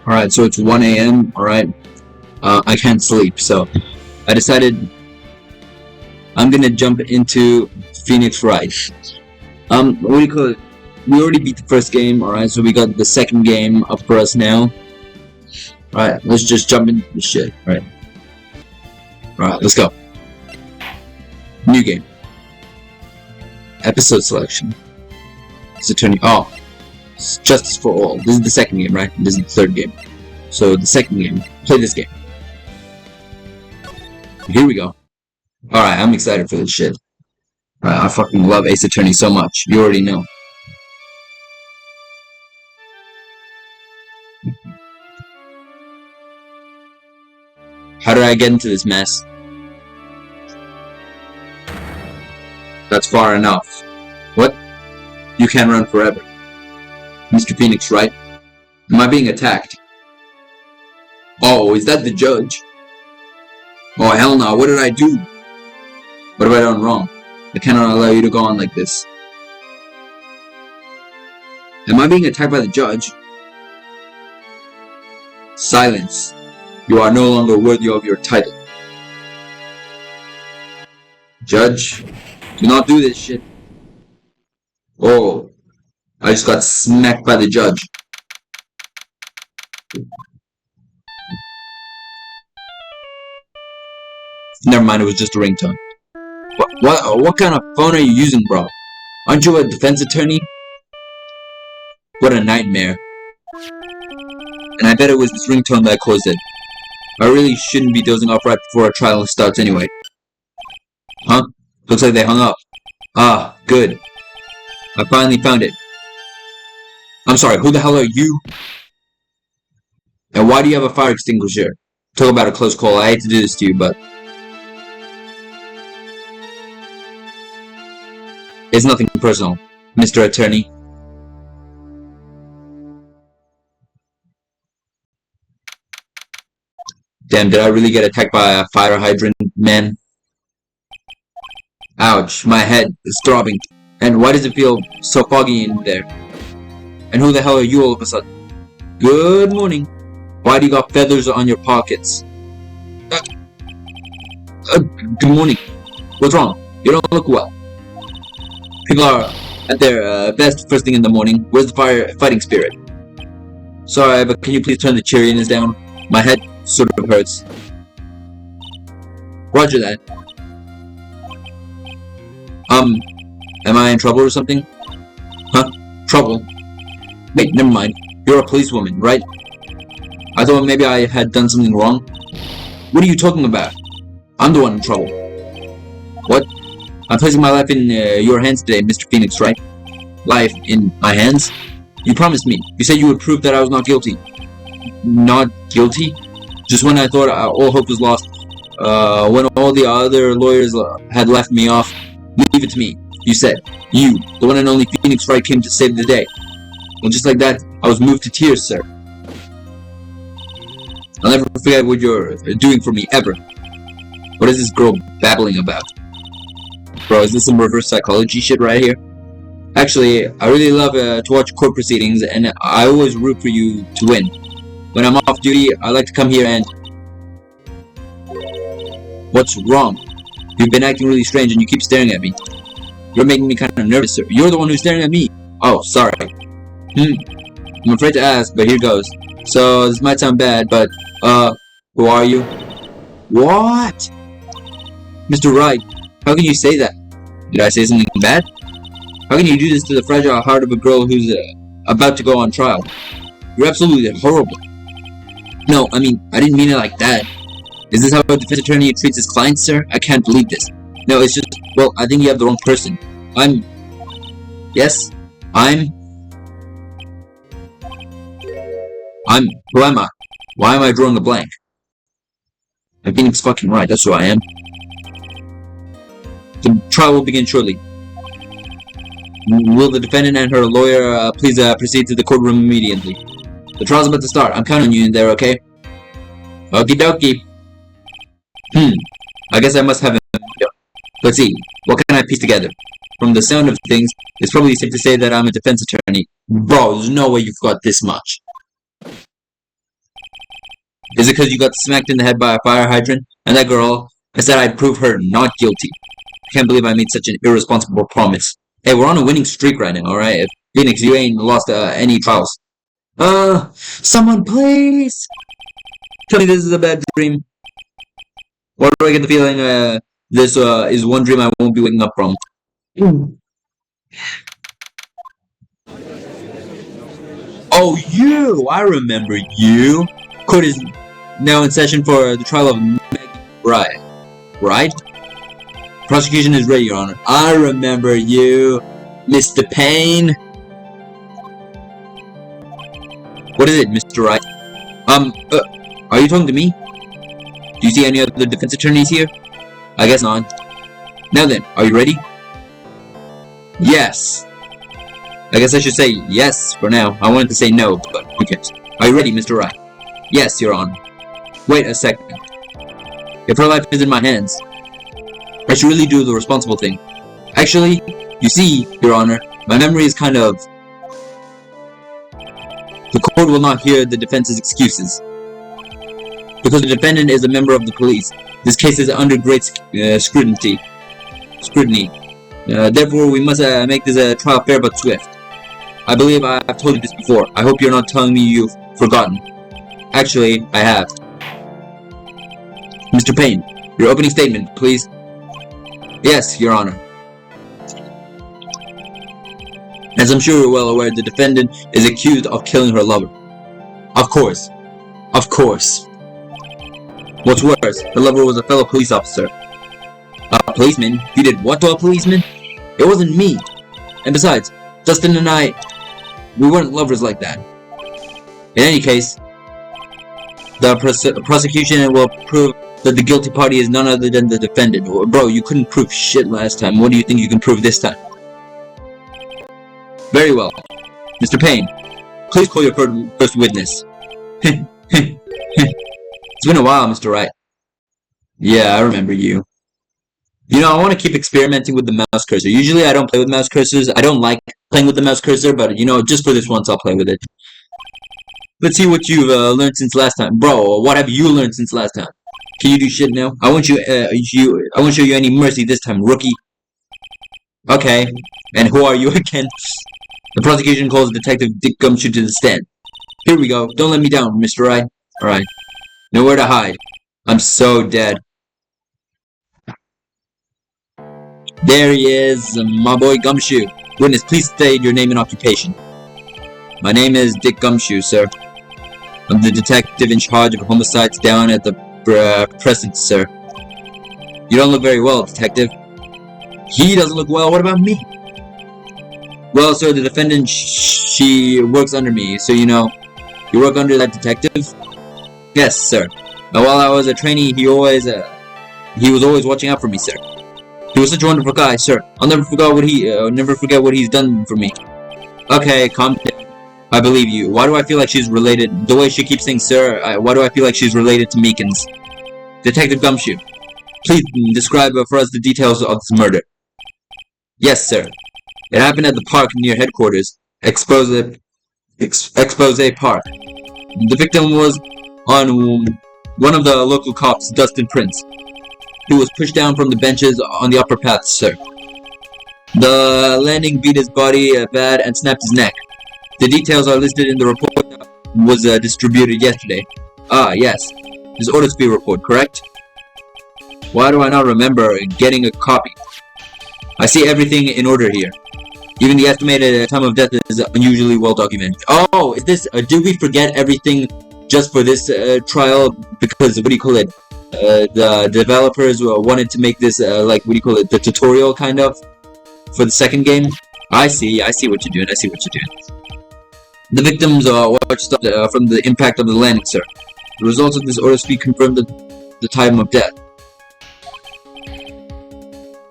Alright, so it's 1 a.m. Alright. I can't sleep, so I decided I'm gonna jump into Phoenix Wright. What do you call it? We already beat the first game, alright, so we got the second game up for us now. Alright, let's just jump into the shit, alright. Alright, let's go. New game. Episode selection. It's a turning. Oh, it's Justice for All. This is the second game, right? This is the third game. So the second game. Play this game. Here we go. Alright, I'm excited for this shit. Alright, I fucking love Ace Attorney so much. You already know. How did I get into this mess? That's far enough. What? You can't run forever. Mr. Phoenix, right? Am I being attacked? Oh, is that the judge? Oh, hell no, what did I do? What have I done wrong? I cannot allow you to go on like this. Am I being attacked by the judge? Silence. You are no longer worthy of your title. Judge, do not do this shit. Oh, I just got smacked by the judge. Never mind, it was just a ringtone. What kind of phone are you using, bro? Aren't you a defense attorney? What a nightmare. And I bet it was this ringtone that caused it. I really shouldn't be dozing off right before our trial starts anyway. Huh? Looks like they hung up. Ah, good. I finally found it. I'm sorry, who the hell are you? And why do you have a fire extinguisher? Talk about a close call. I hate to do this to you, but... it's nothing personal, Mr. Attorney. Damn, did I really get attacked by a fire hydrant, man? Ouch, my head is throbbing. And why does it feel so foggy in there? And who the hell are you all of a sudden? Good morning. Why do you got feathers on your pockets? Good morning. What's wrong? You don't look well. People are at their best first thing in the morning. Where's the fighting spirit? Sorry, but can you please turn the cheeriness down? My head sort of hurts. Roger that. Am I in trouble or something? Huh? Trouble? Wait, never mind. You're a policewoman, right? I thought maybe I had done something wrong. What are you talking about? I'm the one in trouble. What? I'm placing my life in your hands today, Mr. Phoenix, right? Life in my hands? You promised me. You said you would prove that I was not guilty. Not guilty? Just when I thought all hope was lost, when all the other lawyers had left me off, leave it to me. You said, you, the one and only Phoenix Wright, came to save the day. Well, just like that, I was moved to tears, sir. I'll never forget what you're doing for me, ever. What is this girl babbling about? Bro, is this some reverse psychology shit right here? Actually, I really love to watch court proceedings, and I always root for you to win. When I'm off duty, I like to come here and... What's wrong? You've been acting really strange and you keep staring at me. You're making me kind of nervous, sir. You're the one who's staring at me. Oh, sorry. I'm afraid to ask, but here goes. So, this might sound bad, but, who are you? What? Mr. Wright, how can you say that? Did I say something bad? How can you do this to the fragile heart of a girl who's about to go on trial? You're absolutely horrible. No, I mean, I didn't mean it like that. Is this how a defense attorney treats his clients, sir? I can't believe this. No, it's just, well, I think you have the wrong person. Yes? Who am I? Why am I drawing a blank? I'm Phoenix fucking Wright, that's who I am. The trial will begin shortly. Will the defendant and her lawyer please proceed to the courtroom immediately? The trial's about to start. I'm counting on you in there, okay? Okie dokie. I guess I must have a... Let's see. What can I piece together? From the sound of things, it's probably safe to say that I'm a defense attorney. Bro, there's no way you've got this much. Is it because you got smacked in the head by a fire hydrant? And that girl, I said I'd prove her not guilty. I can't believe I made such an irresponsible promise. Hey, we're on a winning streak right now, alright? Phoenix, you ain't lost any trials. Someone please! Tell me this is a bad dream. Why do I get the feeling, this, is one dream I won't be waking up from? Oh, you! I remember you! Court is now in session for the trial of Wright. Right? Prosecution is ready, Your Honor. I remember you, Mr. Payne. What is it, Mr. Wright? Are you talking to me? Do you see any other defense attorneys here? I guess not. Now then, are you ready? Yes. I guess I should say yes for now. I wanted to say no, but who cares? Are you ready, Mr. Wright? Yes, Your Honor. Wait a second. If her life is in my hands, I should really do the responsible thing. Actually, you see, Your Honor, my memory is kind of... The court will not hear the defense's excuses. Because the defendant is a member of the police, this case is under great scrutiny. Therefore, we must make this trial fair but swift. I believe I've told you this before. I hope you're not telling me you've forgotten. Actually, I have. Mr. Payne, your opening statement, please. Yes, Your Honor. As I'm sure you're well aware, the defendant is accused of killing her lover. Of course. Of course. What's worse, her lover was a fellow police officer. A policeman? You did what to a policeman? It wasn't me. And besides, Dustin and I, we weren't lovers like that. In any case, the prosecution will prove that the guilty party is none other than the defendant. Bro, you couldn't prove shit last time. What do you think you can prove this time? Very well. Mr. Payne, please call your first witness. It's been a while, Mr. Wright. Yeah, I remember you. You know, I want to keep experimenting with the mouse cursor. Usually I don't play with mouse cursors. I don't like playing with the mouse cursor, but, you know, just for this once I'll play with it. Let's see what you've learned since last time. Bro, what have you learned since last time? Can you do shit now? I won't show you any mercy this time, rookie. Okay. And who are you again? The prosecution calls Detective Dick Gumshoe to the stand. Here we go. Don't let me down, Mr. Wright. Alright. Nowhere to hide. I'm so dead. There he is, my boy Gumshoe. Witness, please state your name and occupation. My name is Dick Gumshoe, sir. I'm the detective in charge of homicides down at the precinct, sir. You don't look very well, detective. He doesn't look well. What about me? Well, sir, the defendant, she works under me, so you know. You work under that detective? Yes, sir. Now, while I was a trainee, he was always watching out for me, sir. He was such a wonderful guy, sir. I'll never forget what he's done for me. Okay, calm down. I believe you. Why do I feel like she's related? The way she keeps saying, sir, why do I feel like she's related to Meekins? Detective Gumshoe, please describe for us the details of this murder. Yes, sir. It happened at the park near headquarters, Expose Park. The victim was on one of the local cops, Dustin Prince. He was pushed down from the benches on the upper path, sir. The landing beat his body bad and snapped his neck. The details are listed in the report that was distributed yesterday. Ah, yes. This autopsy report, correct? Why do I not remember getting a copy? I see everything in order here. Even the estimated time of death is unusually well documented. Oh, is this? Did we forget everything just for this trial? Because what do you call it? The developers wanted to make this like what do you call it? The tutorial kind of for the second game. I see what you're doing. I see what you're doing. The victims watched from the impact of the landing, sir. The results of this autopsy confirmed the time of death.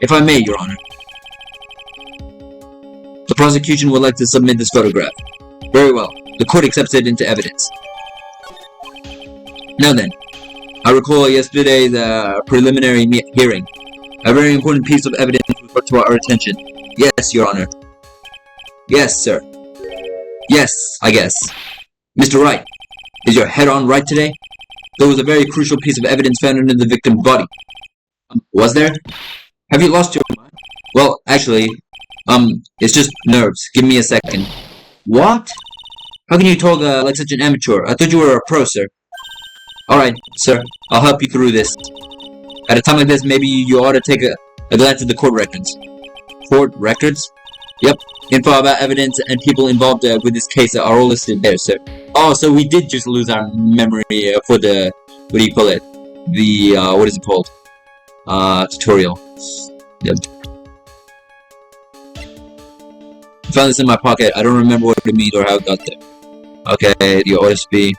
If I may, Your Honor. The prosecution would like to submit this photograph. Very well. The court accepts it into evidence. Now then, I recall yesterday's preliminary hearing. A very important piece of evidence was brought to our attention. Yes, Your Honor. Yes, sir. Yes, I guess. Mr. Wright, is your head on right today? there was a very crucial piece of evidence found under the victim's body. Was there? Have you lost your mind? Well, actually, it's just nerves. Give me a second. What? How can you talk like such an amateur? I thought you were a pro, sir. Alright, sir. I'll help you through this. At a time like this, maybe you ought to take a glance at the court records. Court records? Yep. Info about evidence and people involved with this case are all listed there, sir. Oh, so we did just lose our memory for the, what do you call it? The, what is it called? Tutorial. Yep. I found this in my pocket. I don't remember what it means or how it got there. Okay, the OSB.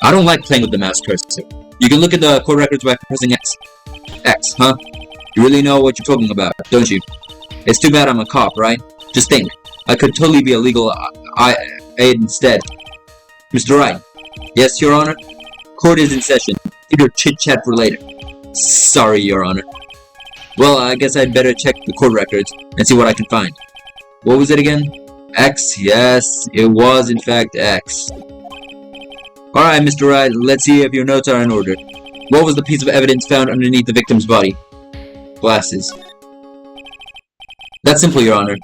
I don't like playing with the mouse cursor. You can look at the court records by pressing X. X, huh? You really know what you're talking about, don't you? It's too bad I'm a cop, right? Just think. I could totally be a legal aid instead. Mr. Wright. Yes, Your Honor? Court is in session. Keep your chit-chat for later. Sorry, Your Honor. Well, I guess I'd better check the court records and see what I can find. What was it again? X? Yes, it was in fact X. Alright, Mr. Wright, let's see if your notes are in order. What was the piece of evidence found underneath the victim's body? Glasses. That's simple, Your Honor.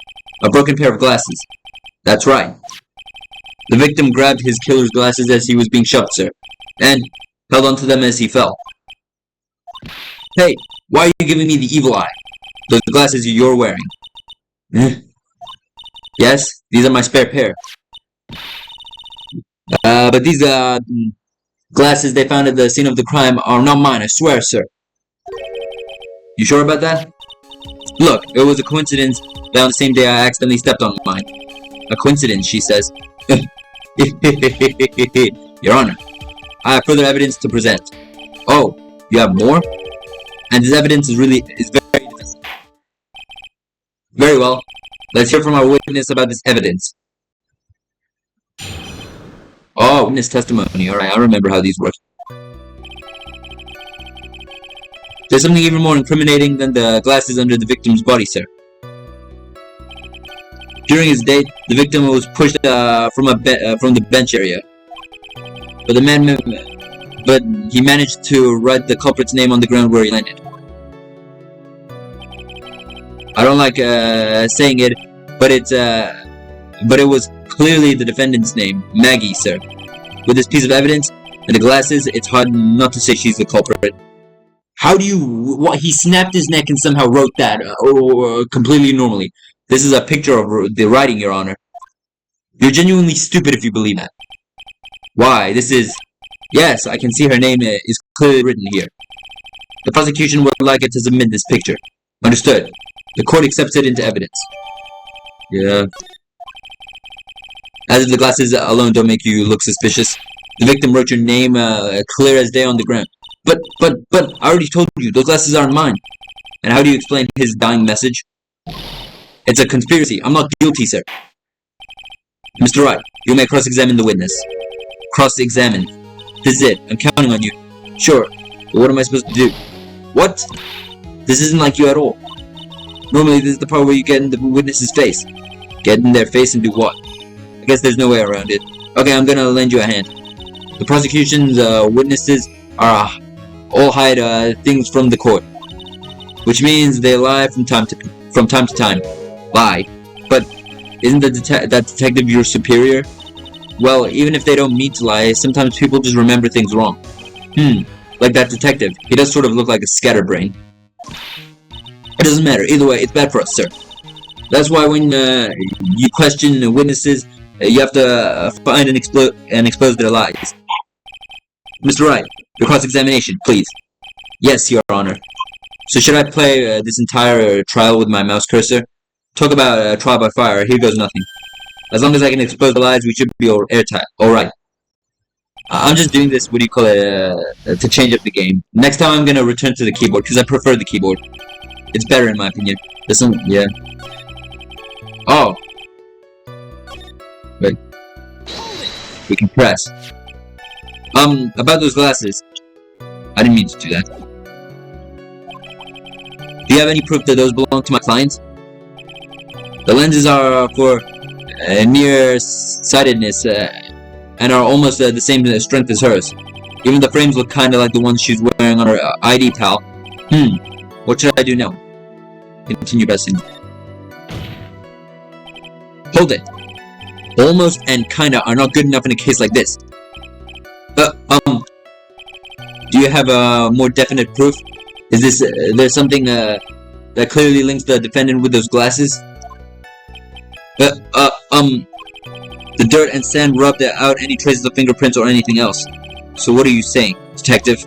A broken pair of glasses. That's right. The victim grabbed his killer's glasses as he was being shoved, sir, and held onto them as he fell. Hey, why are you giving me the evil eye? Those glasses you're wearing. Yes, these are my spare pair. But these, glasses they found at the scene of the crime are not mine, I swear, sir. You sure about that? Look, it was a coincidence that on the same day I accidentally stepped on mine. A coincidence, she says. Your Honor, I have further evidence to present. Oh, you have more? And this evidence is very defensive. Very well. Let's hear from our witness about this evidence. Oh, witness testimony. Alright, I remember how these work. There's something even more incriminating than the glasses under the victim's body, sir. During his date, the victim was pushed from the bench area. But he managed to write the culprit's name on the ground where he landed. I don't like saying it, but it was clearly the defendant's name, Maggie, sir. With this piece of evidence and the glasses, it's hard not to say she's the culprit. How do you... What? He snapped his neck and somehow wrote that completely normally. This is a picture of the writing, Your Honor. You're genuinely stupid if you believe that. Why? This is... Yes, I can see her name is clearly written here. The prosecution would like it to submit this picture. Understood. The court accepts it into evidence. Yeah. As if the glasses alone don't make you look suspicious. The victim wrote your name clear as day on the ground. But, I already told you, those glasses aren't mine. And how do you explain his dying message? It's a conspiracy. I'm not guilty, sir. Mr. Wright, you may cross-examine the witness. Cross-examine. This is it. I'm counting on you. Sure. But what am I supposed to do? What? This isn't like you at all. Normally, this is the part where you get in the witness's face. Get in their face and do what? I guess there's no way around it. Okay, I'm gonna lend you a hand. The prosecution's witnesses are all hide things from the court, which means they lie from time to time. Lie. But isn't that detective your superior? Well, even if they don't mean to lie, sometimes people just remember things wrong. Like that detective. He does sort of look like a scatterbrain. It doesn't matter. Either way, it's bad for us, sir. That's why when you question witnesses, you have to find and expose their lies. Mr. Wright, your cross-examination, please. Yes, Your Honor. So should I play this entire trial with my mouse cursor? Talk about trial by fire. Here goes nothing. As long as I can expose the lies, we should be airtight. Alright. I'm just doing this, what do you call it, to change up the game. Next time I'm gonna return to the keyboard, because I prefer the keyboard. It's better in my opinion. This one, yeah. Oh. Wait. We can press. About those glasses. I didn't mean to do that. Do you have any proof that those belong to my clients? The lenses are for nearsightedness, and are almost the same strength as hers. Even the frames look kinda like the ones she's wearing on her ID, pal. What should I do now? Continue besting. Hold it. Almost and kinda are not good enough in a case like this. Do you have more definite proof? Is this, there's something, that clearly links the defendant with those glasses? The dirt and sand rubbed out any traces of fingerprints or anything else. So what are you saying, detective?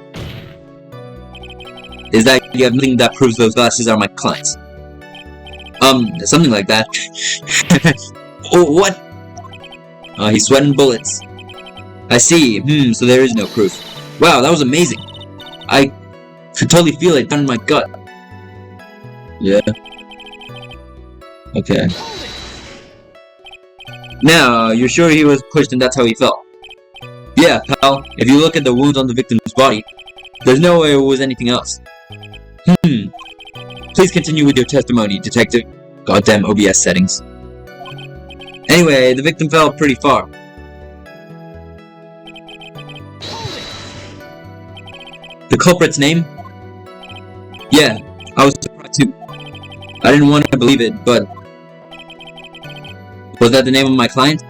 Is that you have nothing that proves those glasses are my client's? Something like that. Oh, what? He's sweating bullets. I see. So there is no proof. Wow, that was amazing. I could totally feel it down in my gut. Yeah. Okay. Now, you're sure he was pushed and that's how he fell? Yeah, pal. If you look at the wounds on the victim's body, there's no way it was anything else. Please continue with your testimony, detective. Goddamn OBS settings. Anyway, the victim fell pretty far. The culprit's name? Yeah, I was surprised too. I didn't want to believe it, but... Was that the name of my client?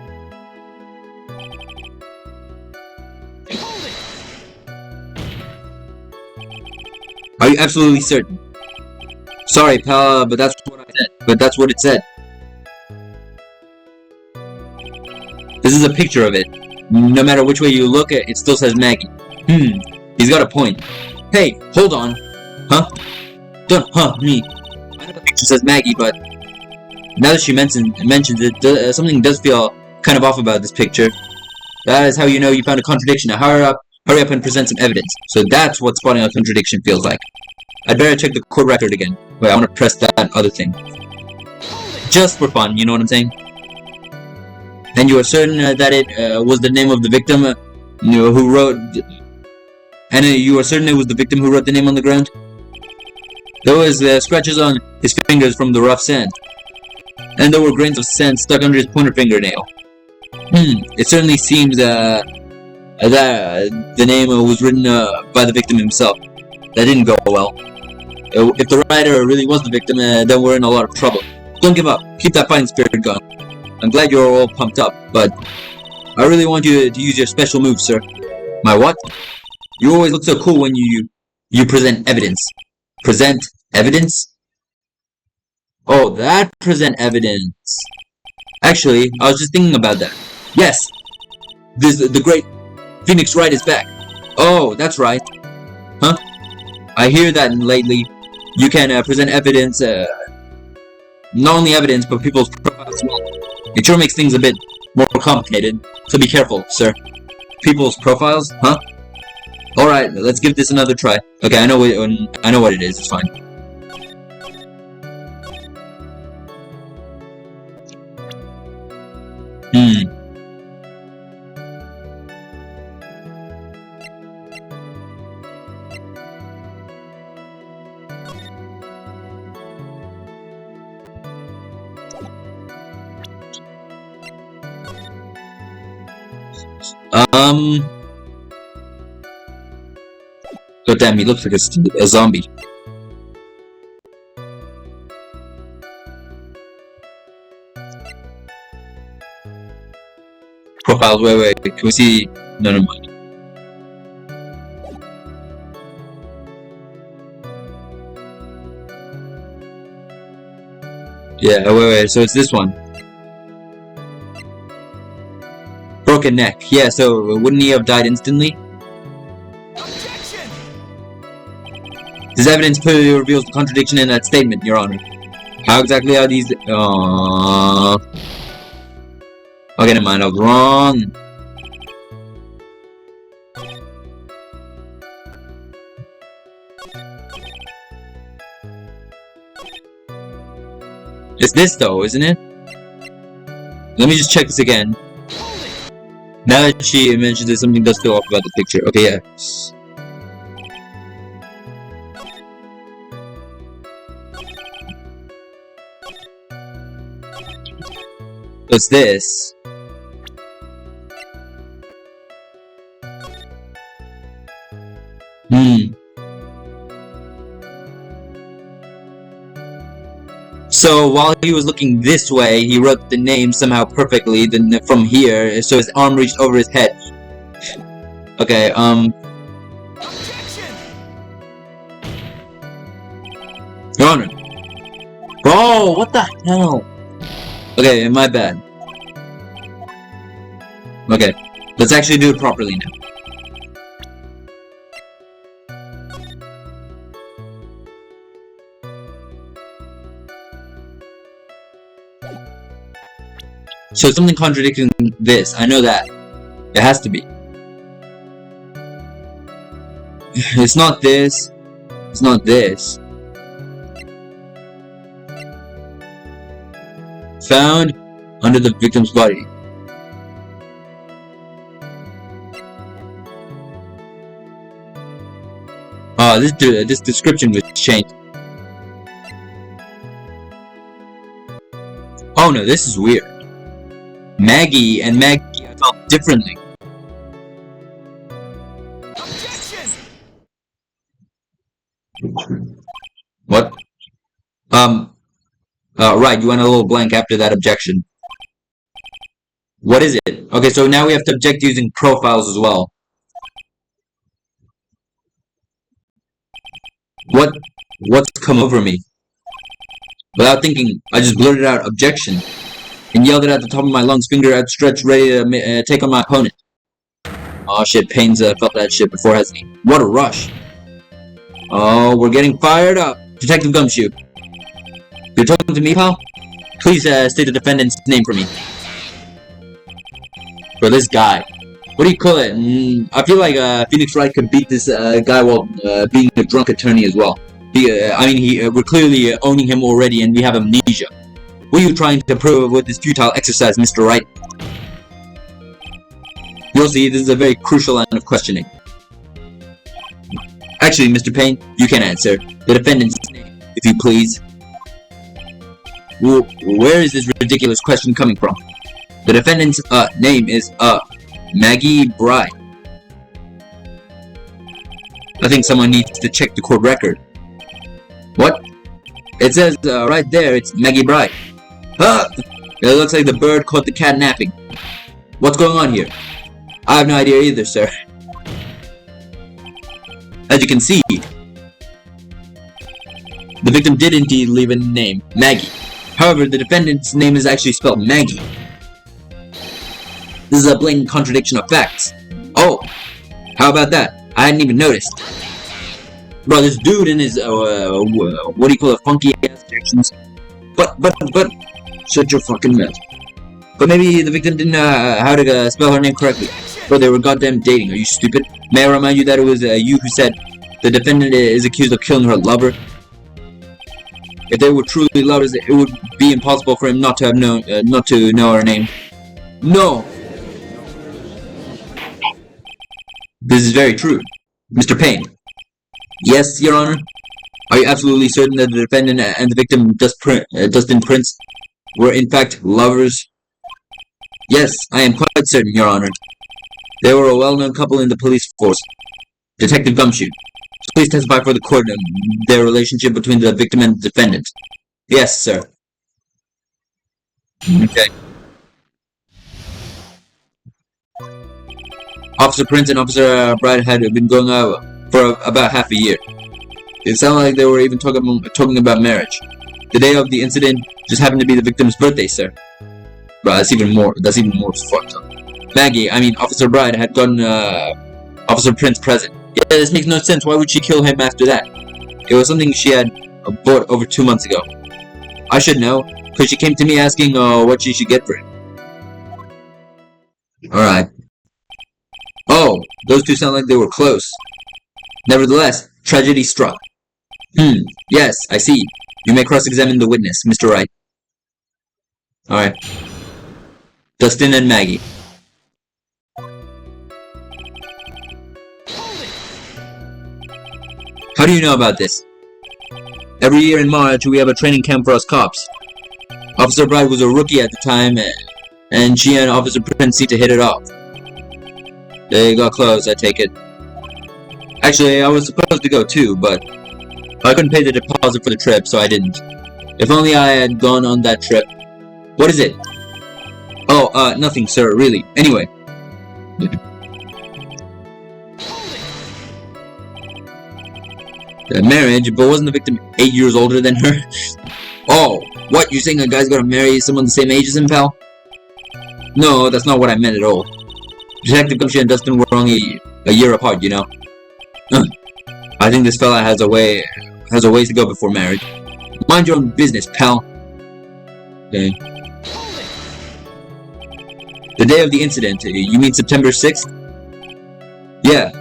Are you absolutely certain? Sorry, pal, but that's what I said. But that's what it said. This is a picture of it. No matter which way you look at it, it still says Maggie. He's got a point. Hey, hold on. Huh? Don't me. I know the picture says Maggie, but now that she mentions it, something does feel kind of off about this picture. That is how you know you found a contradiction. Now hurry up and present some evidence. So that's what spotting a contradiction feels like. I'd better check the court record again. Wait, I want to press that other thing. Just for fun, you know what I'm saying? And you are certain that it was the name of the victim, who wrote... And you are certain it was the victim who wrote the name on the ground? There was scratches on his fingers from the rough sand. And there were grains of sand stuck under his pointer fingernail. It certainly seems that the name was written by the victim himself. That didn't go well. If the writer really was the victim, then we're in a lot of trouble. Don't give up. Keep that fighting spirit going. I'm glad you're all pumped up, but I really want you to use your special move, sir. My what? You always look so cool when you present evidence. Present evidence? Oh, that present evidence. Actually, I was just thinking about that. Yes! The great Phoenix Wright is back. Oh, that's right. Huh? I hear that lately you can present evidence, not only evidence, but people's profiles as well. It sure makes things a bit more complicated, so be careful, sir. People's profiles? Huh? Alright, let's give this another try. Okay, I know what it is, it's fine. God damn, he looks like a zombie. Profiles, wait, can we see? No, never mind. Yeah, wait, so it's this one. Broken neck, yeah, so wouldn't he have died instantly? Objection! This evidence clearly reveals the contradiction in that statement, Your Honor. How exactly are these... Okay, never mind, I was wrong. It's this though, isn't it? Let me just check this again. Now that she mentions that something does feel off about the picture. Okay, yeah. What's this? Hmm. So while he was looking this way, he wrote the name somehow perfectly. Then from here, so his arm reached over his head. Okay. Objection! Your Honor. Bro, what the hell? Okay, my bad. Okay, let's actually do it properly now. So something contradicting this, I know that. It has to be. It's not this. It's not this. Found under the victim's body. This description was changed. Oh no, this is weird. Maggie and Maggie are spelled differently. Objection! What? Right, you went a little blank after that objection. What is it? Okay, so now we have to object using profiles as well. What's come over me? Without thinking, I just blurted out objection and yelled it at the top of my lungs, finger outstretched, ready to take on my opponent. Oh shit, Payne's felt that shit before, hasn't he? What a rush. Oh, we're getting fired up. Detective Gumshoe. You're talking to me, pal? Please state the defendant's name for me. For this guy. What do you call it? I feel like Phoenix Wright could beat this guy while being a drunk attorney as well. We're clearly owning him already and we have amnesia. What are you trying to prove with this futile exercise, Mr. Wright? You'll see, this is a very crucial line of questioning. Actually, Mr. Payne, you can answer. The defendant's name, if you please. Where is this ridiculous question coming from? The defendant's name is Maggie Wright. I think someone needs to check the court record. What? It says right there, it's Maggie Wright. Huh! It looks like the bird caught the cat napping. What's going on here? I have no idea either, sir. As you can see, the victim did indeed leave a name, Maggie. However, the defendant's name is actually spelled Maggie. This is a blatant contradiction of facts. Oh, how about that? I hadn't even noticed. Bro, this dude in his, what do you call it, funky ass actions. But, shut your fucking mouth. But maybe the victim didn't know how to spell her name correctly. Bro, they were goddamn dating. Are you stupid? May I remind you that it was you who said the defendant is accused of killing her lover? If they were truly lovers, it would be impossible for him not to have known, not to know her name. No! This is very true. Mr. Payne. Yes, Your Honor? Are you absolutely certain that the defendant and the victim, Dustin Prince, were in fact lovers? Yes, I am quite certain, Your Honor. They were a well-known couple in the police force. Detective Gumshoe, please testify for the court on their relationship between the victim and the defendant. Yes, sir. Okay. Officer Prince and Officer Wright had been going out for about half a year. It sounded like they were even talking about marriage. The day of the incident just happened to be the victim's birthday, sir. Bro, that's even more fucked up. Officer Wright had gotten Officer Prince present. Yeah, this makes no sense. Why would she kill him after that? It was something she had bought over 2 months ago. I should know, because she came to me asking what she should get for him. Alright. Oh, those two sound like they were close. Nevertheless, tragedy struck. Yes, I see. You may cross-examine the witness, Mr. Wright. Alright. Dustin and Maggie. How do you know about this? Every year in March, we have a training camp for us cops. Officer Wright was a rookie at the time, and she and Officer Prince seemed to hit it off. They got close, I take it. Actually, I was supposed to go too, but I couldn't pay the deposit for the trip, so I didn't. If only I had gone on that trip. What is it? Oh, nothing, sir, really. Anyway. Marriage, but wasn't the victim 8 years older than her? Oh, what, you saying a guy's gonna marry someone the same age as him, pal? No, that's not what I meant at all. Detective Gumshoe and Dustin were only a year apart, you know? I think this fella has a ways to go before marriage. Mind your own business, pal. Okay. The day of the incident, you mean September 6th? Yeah.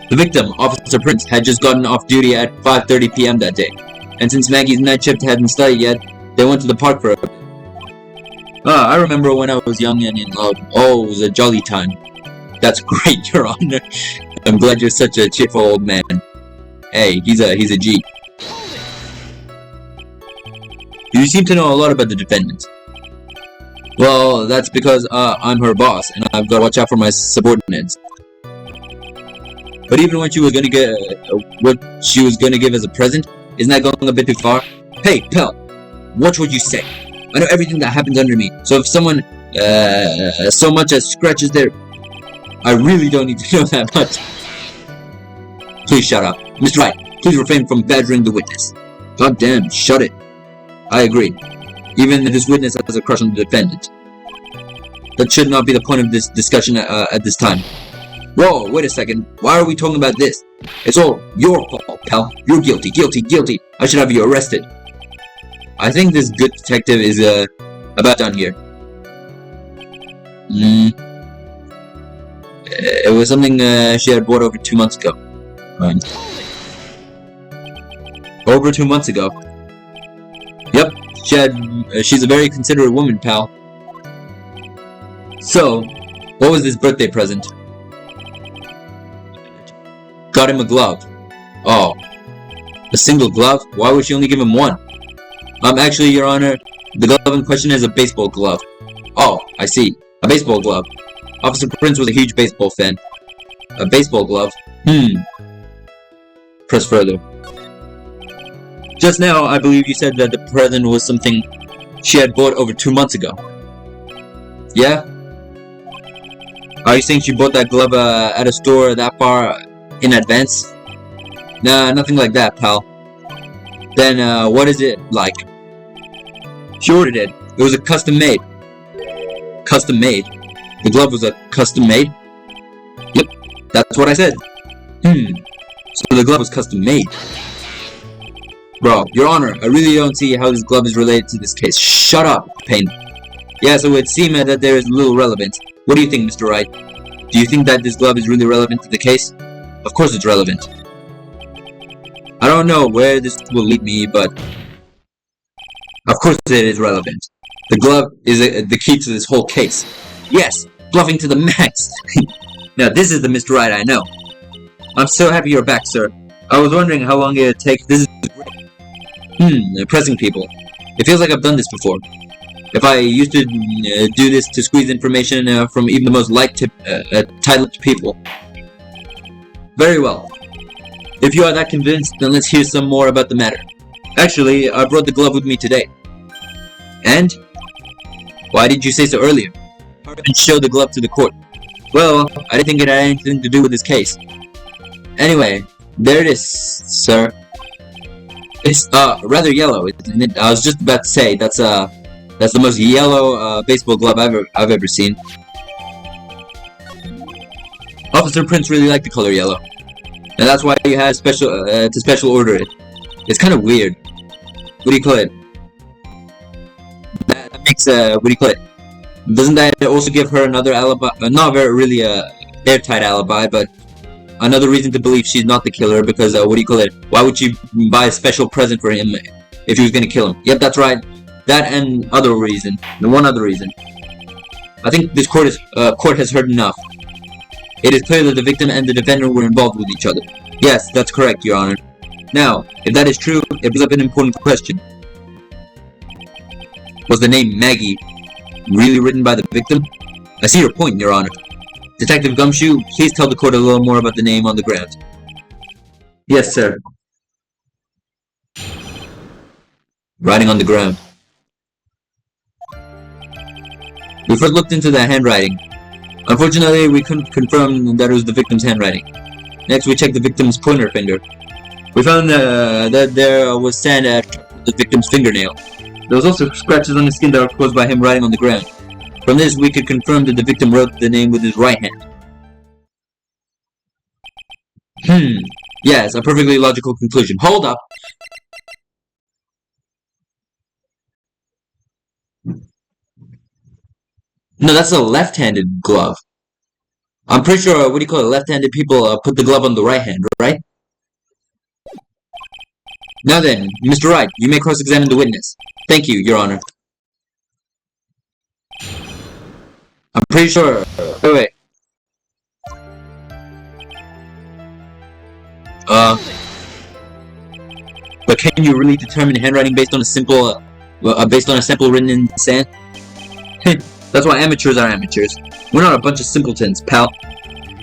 The victim, Officer Prince, had just gotten off duty at 5:30 p.m. that day. And since Maggie's night shift hadn't started yet, they went to the park for a bit. I remember when I was young and in love. Oh, it was a jolly time. That's great, Your Honor. I'm glad you're such a cheerful old man. Hey, he's a G. You seem to know a lot about the defendant. Well, that's because I'm her boss, and I've got to watch out for my subordinates. But even when she was gonna get what she was gonna give as a present, isn't that going a bit too far? Hey, pal, watch what you say. I know everything that happens under me, so if someone so much as scratches their, I really don't need to know that much. Please shut up, Mr. Wright. Please refrain from badgering the witness. God damn, shut it. I agree. Even this witness has a crush on the defendant. That should not be the point of this discussion at this time. Whoa, wait a second. Why are we talking about this? It's all your fault, pal. You're guilty, guilty, guilty. I should have you arrested. I think this good detective is about done here. It was something she had bought over 2 months ago. Right. Over 2 months ago. Yep, she's a very considerate woman, pal. So, what was this birthday present? Got him a glove. Oh. A single glove? Why would she only give him one? Actually, Your Honor, the glove in question is a baseball glove. Oh, I see. A baseball glove. Officer Prince was a huge baseball fan. A baseball glove? Press further. Just now, I believe you said that the present was something she had bought over 2 months ago. Yeah? Are you saying she bought that glove at a store that far in advance? Nah, nothing like that, pal. Then, what is it like? She ordered it. It was a custom made. Custom made? The glove was a custom made? Yep, that's what I said. So the glove was custom made. Bro, Your Honor, I really don't see how this glove is related to this case. Shut up, Payne. Yeah, so it would seem that there is little relevance. What do you think, Mr. Wright? Do you think that this glove is really relevant to the case? Of course it's relevant. I don't know where this will lead me, but of course it is relevant. The glove is the key to this whole case. Yes, bluffing to the max. Now this is the Mr. Wright I know. I'm so happy you're back, sir. I was wondering how long it would take. This is great. Pressing people. It feels like I've done this before. If I used to do this to squeeze information from even the most tight-lipped people. Very well. If you are that convinced, then let's hear some more about the matter. Actually, I brought the glove with me today. And? Why did you say so earlier? And show the glove to the court. Well, I didn't think it had anything to do with this case. Anyway, there it is, sir. It's rather yellow, isn't it? I was just about to say that's the most yellow baseball glove I've ever seen. Officer Prince really liked the color yellow, and that's why you had to special order it. It's kind of weird. What do you call it? That makes what do you call it? Doesn't that also give her another alibi? Not really airtight alibi, but another reason to believe she's not the killer, because, what do you call it? Why would she buy a special present for him if he was gonna kill him? Yep, that's right. That and other reason. And one other reason. I think this court has heard enough. It is clear that the victim and the defendant were involved with each other. Yes, that's correct, Your Honor. Now, if that is true, it brings up an important question. Was the name Maggie really written by the victim? I see your point, Your Honor. Detective Gumshoe, please tell the court a little more about the name on the ground. Yes, sir. Writing on the ground. We first looked into the handwriting. Unfortunately, we couldn't confirm that it was the victim's handwriting. Next, we checked the victim's pointer finger. We found that there was sand at the victim's fingernail. There was also scratches on the skin that were caused by him writing on the ground. From this, we could confirm that the victim wrote the name with his right hand. Yes, a perfectly logical conclusion. Hold up! No, that's a left-handed glove. I'm pretty sure, what do you call it, left-handed people put the glove on the right hand, right? Now then, Mr. Wright, you may cross-examine the witness. Thank you, Your Honor. I'm pretty sure... Wait. But can you really determine handwriting based on a simple... based on a sample written in sand? That's why amateurs are amateurs. We're not a bunch of simpletons, pal.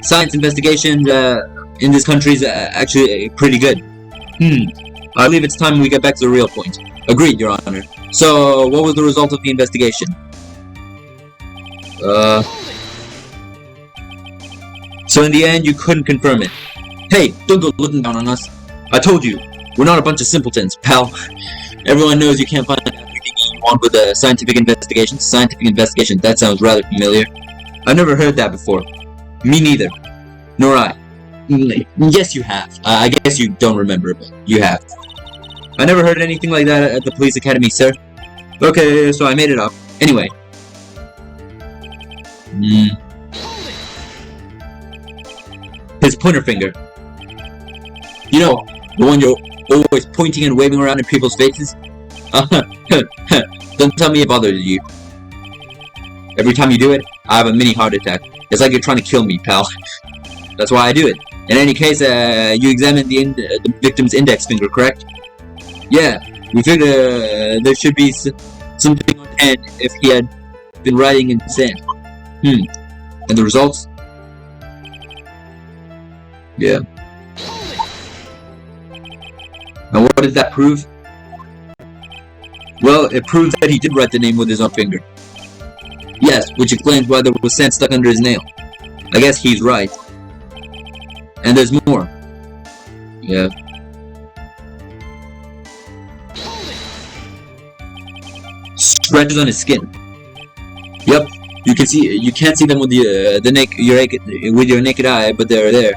Science investigations in this country is actually pretty good. I believe it's time we get back to the real point. Agreed, Your Honor. So, what was the result of the investigation? So in the end, you couldn't confirm it. Hey, don't go looking down on us. I told you, we're not a bunch of simpletons, pal. Everyone knows you can't find everything you want with a scientific investigation. Scientific investigation, that sounds rather familiar. I've never heard that before. Me neither. Nor I. Yes, you have. I guess you don't remember, but you have. I never heard anything like that at the police academy, sir. Okay, so I made it up. Anyway. His pointer finger. You know, the one you're always pointing and waving around in people's faces? Don't tell me it bothers you. Every time you do it, I have a mini heart attack. It's like you're trying to kill me, pal. That's why I do it. In any case, you examined the victim's index finger, correct? Yeah, we figured there should be something on hand if he had been writing in sand. And the results? Yeah. And what did that prove? Well, it proves that he did write the name with his own finger. Yes, which explains why there was sand stuck under his nail. I guess he's right. And there's more. Yeah. Scratches on his skin. Yep. You can't see them with your naked eye, but they're there.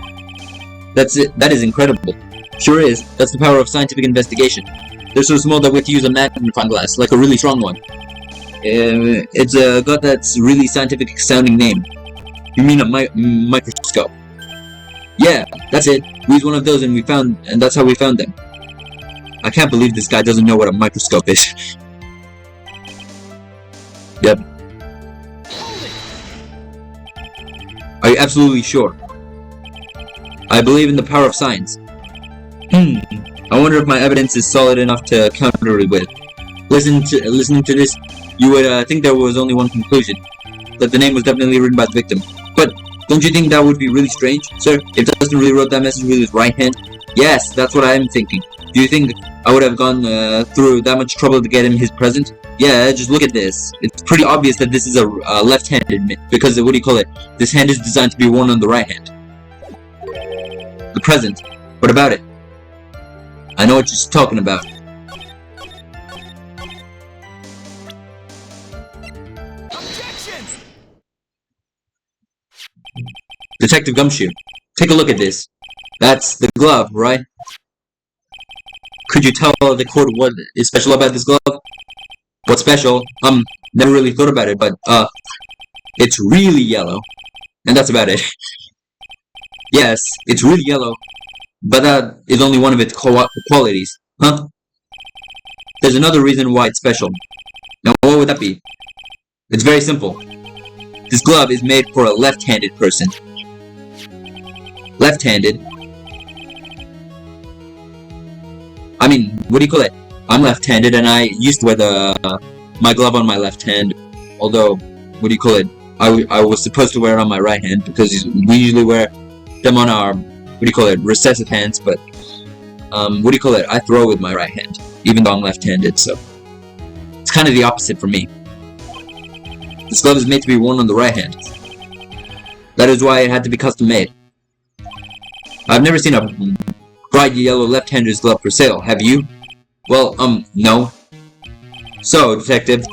That's it. That is incredible. Sure is. That's the power of scientific investigation. They're so small that we have to use a magnifying glass, like a really strong one. It's got that really scientific sounding name. You mean a microscope? Yeah, that's it. We used one of those and that's how we found them. I can't believe this guy doesn't know what a microscope is. Yep. Are you absolutely sure? I believe in the power of science. I wonder if my evidence is solid enough to counter it with. Listening to this, you would think there was only one conclusion. That the name was definitely written by the victim. But don't you think that would be really strange, sir? If Dustin really wrote that message with his right hand? Yes, that's what I am thinking. Do you think I would have gone through that much trouble to get him his present? Yeah, just look at this. It's pretty obvious that this is a left-handed because what do you call it? This hand is designed to be worn on the right hand. The present. What about it? I know what you're talking about. Objection! Detective Gumshoe, take a look at this. That's the glove, right? Could you tell the court what is special about this glove? What's special? Never really thought about it, but, it's really yellow. And that's about it. Yes, it's really yellow. But that is only one of its qualities, huh? There's another reason why it's special. Now, what would that be? It's very simple. This glove is made for a left-handed person. Left-handed? I mean, what do you call it? I'm left-handed and I used to wear my glove on my left hand. Although, what do you call it? I was supposed to wear it on my right hand because we usually wear them on our, what do you call it, recessive hands, but what do you call it? I throw with my right hand, even though I'm left-handed, so it's kind of the opposite for me. This glove is made to be worn on the right hand. That is why it had to be custom made. I've never seen a bright yellow left-hander's glove for sale, have you? Well, no. So, detective,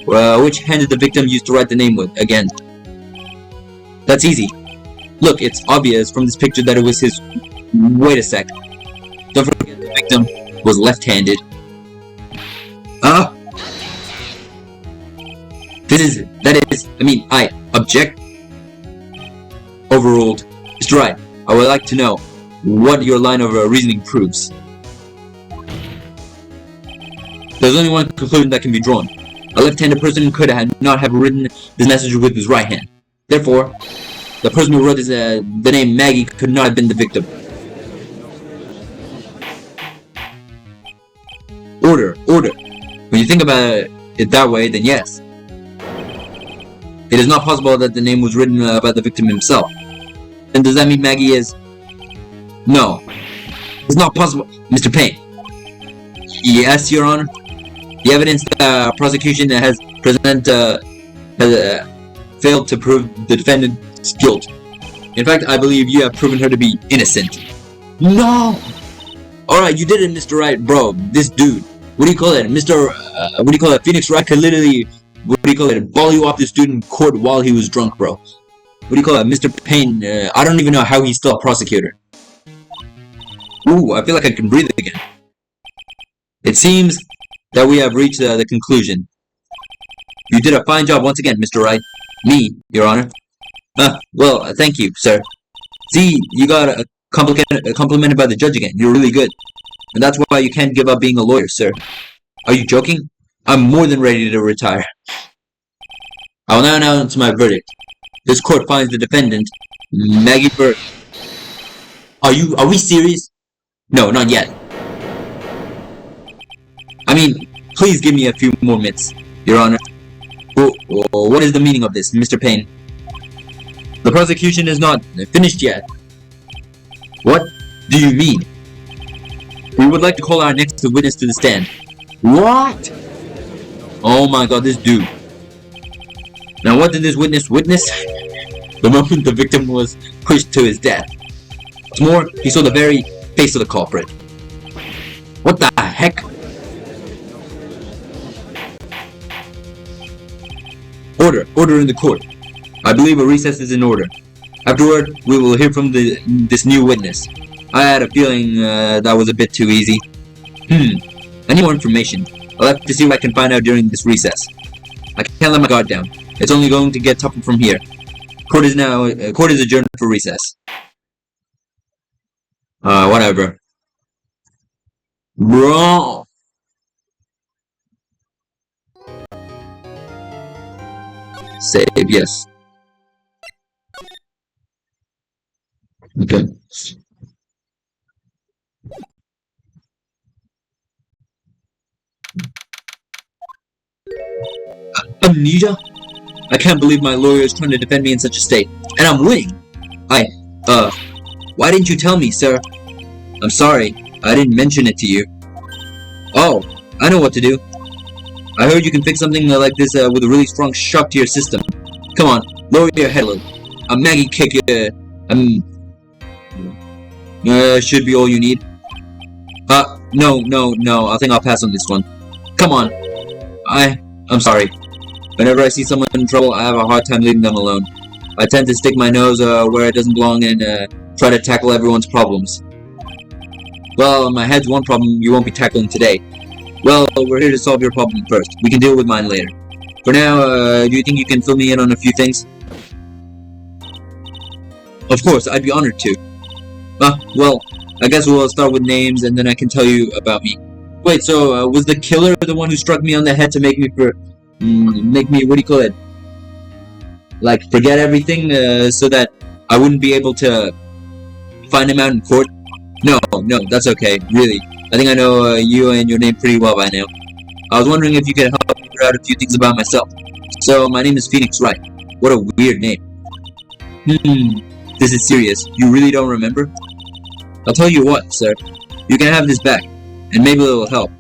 which hand did the victim use to write the name with, again? That's easy. Look, it's obvious from this picture that it was his... Wait a sec. Don't forget the victim was left-handed. I object. Overruled. Mr. Wright, I would like to know what your line of reasoning proves. There's only one conclusion that can be drawn. A left-handed person could not have written this message with his right hand. Therefore, the person who wrote the name Maggie could not have been the victim. Order. When you think about it that way, then yes. It is not possible that the name was written by the victim himself. Then does that mean Maggie is... No. It's not possible. Mr. Payne. Yes, Your Honor. The evidence that prosecution has failed to prove the defendant's guilt. In fact, I believe you have proven her to be innocent. No! Alright, you did it, Mr. Wright. Bro, this dude. What do you call it? Phoenix Wright could literally... ball you off this dude in court while he was drunk, bro. What do you call it? Mr. Payne, I don't even know how he's still a prosecutor. Ooh, I feel like I can breathe again. It seems that we have reached the conclusion. You did a fine job once again, Mr. Wright. Me, Your Honor. Well, thank you, sir. See, you got complimented by the judge again. You're really good. And that's why you can't give up being a lawyer, sir. Are you joking? I'm more than ready to retire. I will now announce my verdict. This court finds the defendant, Maggie Bird. Are we serious? No, not yet. I mean, please give me a few more minutes, Your Honor. What is the meaning of this, Mr. Payne? The prosecution is not finished yet. What do you mean? We would like to call our next witness to the stand. What? Oh my god, this dude. Now what did this witness witness? The moment the victim was pushed to his death. What's more, he saw the very face of the culprit. What the heck? Order in the court. I believe a recess is in order. Afterward, we will hear from this new witness. I had a feeling that was a bit too easy. I need more information. I'll have to see what I can find out during this recess. I can't let my guard down. It's only going to get tougher from here. Court is adjourned for recess. Whatever. Bro! Save, yes. Okay. Amnesia? I can't believe my lawyer is trying to defend me in such a state. And I'm winning! Why didn't you tell me, sir? I'm sorry, I didn't mention it to you. Oh, I know what to do. I heard you can fix something like this with a really strong shock to your system. Come on, lower your head a little. A Maggie kick, should be all you need. No, I think I'll pass on this one. Come on. I'm sorry. Whenever I see someone in trouble, I have a hard time leaving them alone. I tend to stick my nose where it doesn't belong and try to tackle everyone's problems. Well, my head's one problem you won't be tackling today. Well, we're here to solve your problem first. We can deal with mine later. For now, do you think you can fill me in on a few things? Of course, I'd be honored to. Well, I guess we'll start with names and then I can tell you about me. Wait, so, was the killer the one who struck me on the head to make me, what do you call it? Like, forget everything, so that I wouldn't be able to find him out in court? No, that's okay, really. I think I know you and your name pretty well by now. I was wondering if you could help me figure out a few things about myself. So, my name is Phoenix Wright. What a weird name. This is serious. You really don't remember? I'll tell you what, sir. You can have this back, and maybe it will help.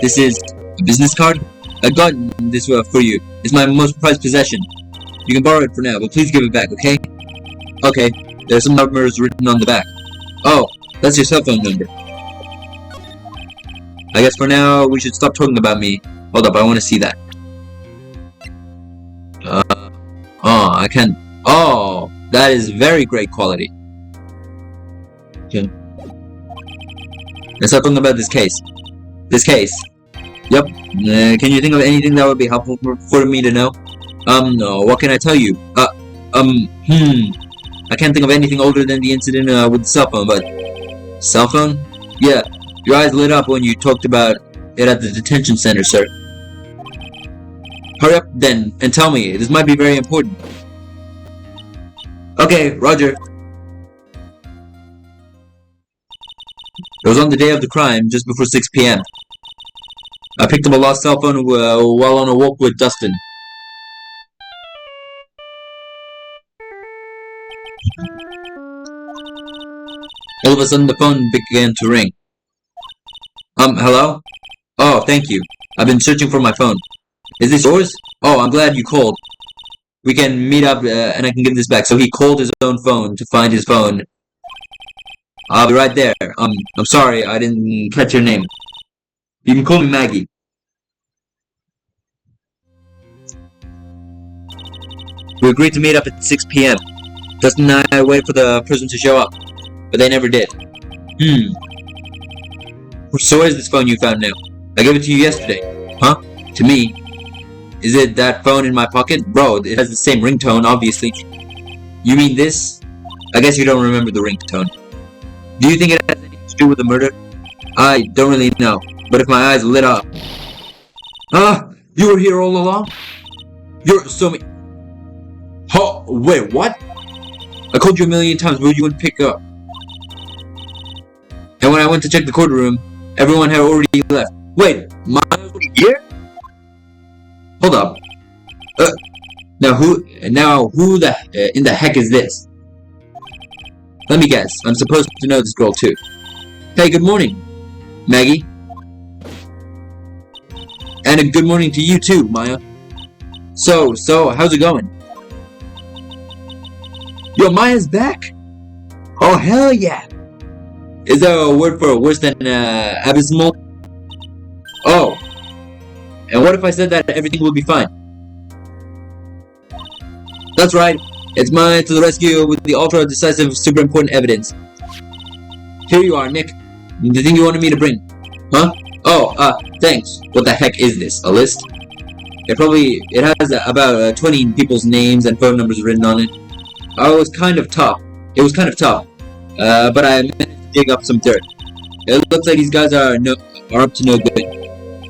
This is a business card? I got this for you. It's my most prized possession. You can borrow it for now, but please give it back, okay? Okay, there are some numbers written on the back. Oh, that's your cell phone number. I guess for now, we should stop talking about me. Hold up, I want to see that. Oh, I can't. Oh, that is very great quality. Okay. Let's start talking about this case. This case. Yep. Can you think of anything that would be helpful for me to know? No. What can I tell you? I can't think of anything older than the incident with the cell phone, but... Cell phone? Yeah. Your eyes lit up when you talked about it at the detention center, sir. Hurry up, then, and tell me. This might be very important. Okay, Roger. It was on the day of the crime, just before 6 p.m. I picked up a lost cell phone while on a walk with Dustin. All of a sudden, the phone began to ring. Hello? Oh, thank you. I've been searching for my phone. Is this yours? Oh, I'm glad you called. We can meet up, and I can give this back. So he called his own phone to find his phone. I'll be right there. I'm sorry, I didn't catch your name. You can call me Maggie. We agreed to meet up at 6 p.m. Dustin and I waited for the person to show up, but they never did. So where's this phone you found now? I gave it to you yesterday. Huh? To me? Is it that phone in my pocket? Bro, it has the same ringtone, obviously. You mean this? I guess you don't remember the ringtone. Do you think it has anything to do with the murder? I don't really know, but if my eyes lit up... You were here all along? You're so me... Oh, wait, what? I called you a million times, but you wouldn't pick up. And when I went to check the courtroom, everyone had already left. Wait, Miles was here? Hold up. Now who in the heck is this? Let me guess. I'm supposed to know this girl too. Hey, good morning, Maggie. And a good morning to you too, Maya. So, how's it going? Yo, Maya's back! Oh, hell yeah! Is there a word for worse than abysmal? Oh. And what if I said that everything would be fine? That's right. It's Maya to the rescue with the ultra-decisive, super important evidence. Here you are, Nick. The thing you wanted me to bring. Huh? Oh, thanks. What the heck is this? A list? It has about 20 people's names and phone numbers written on it. It was kind of tough, but I managed to dig up some dirt. It looks like these guys are up to no good.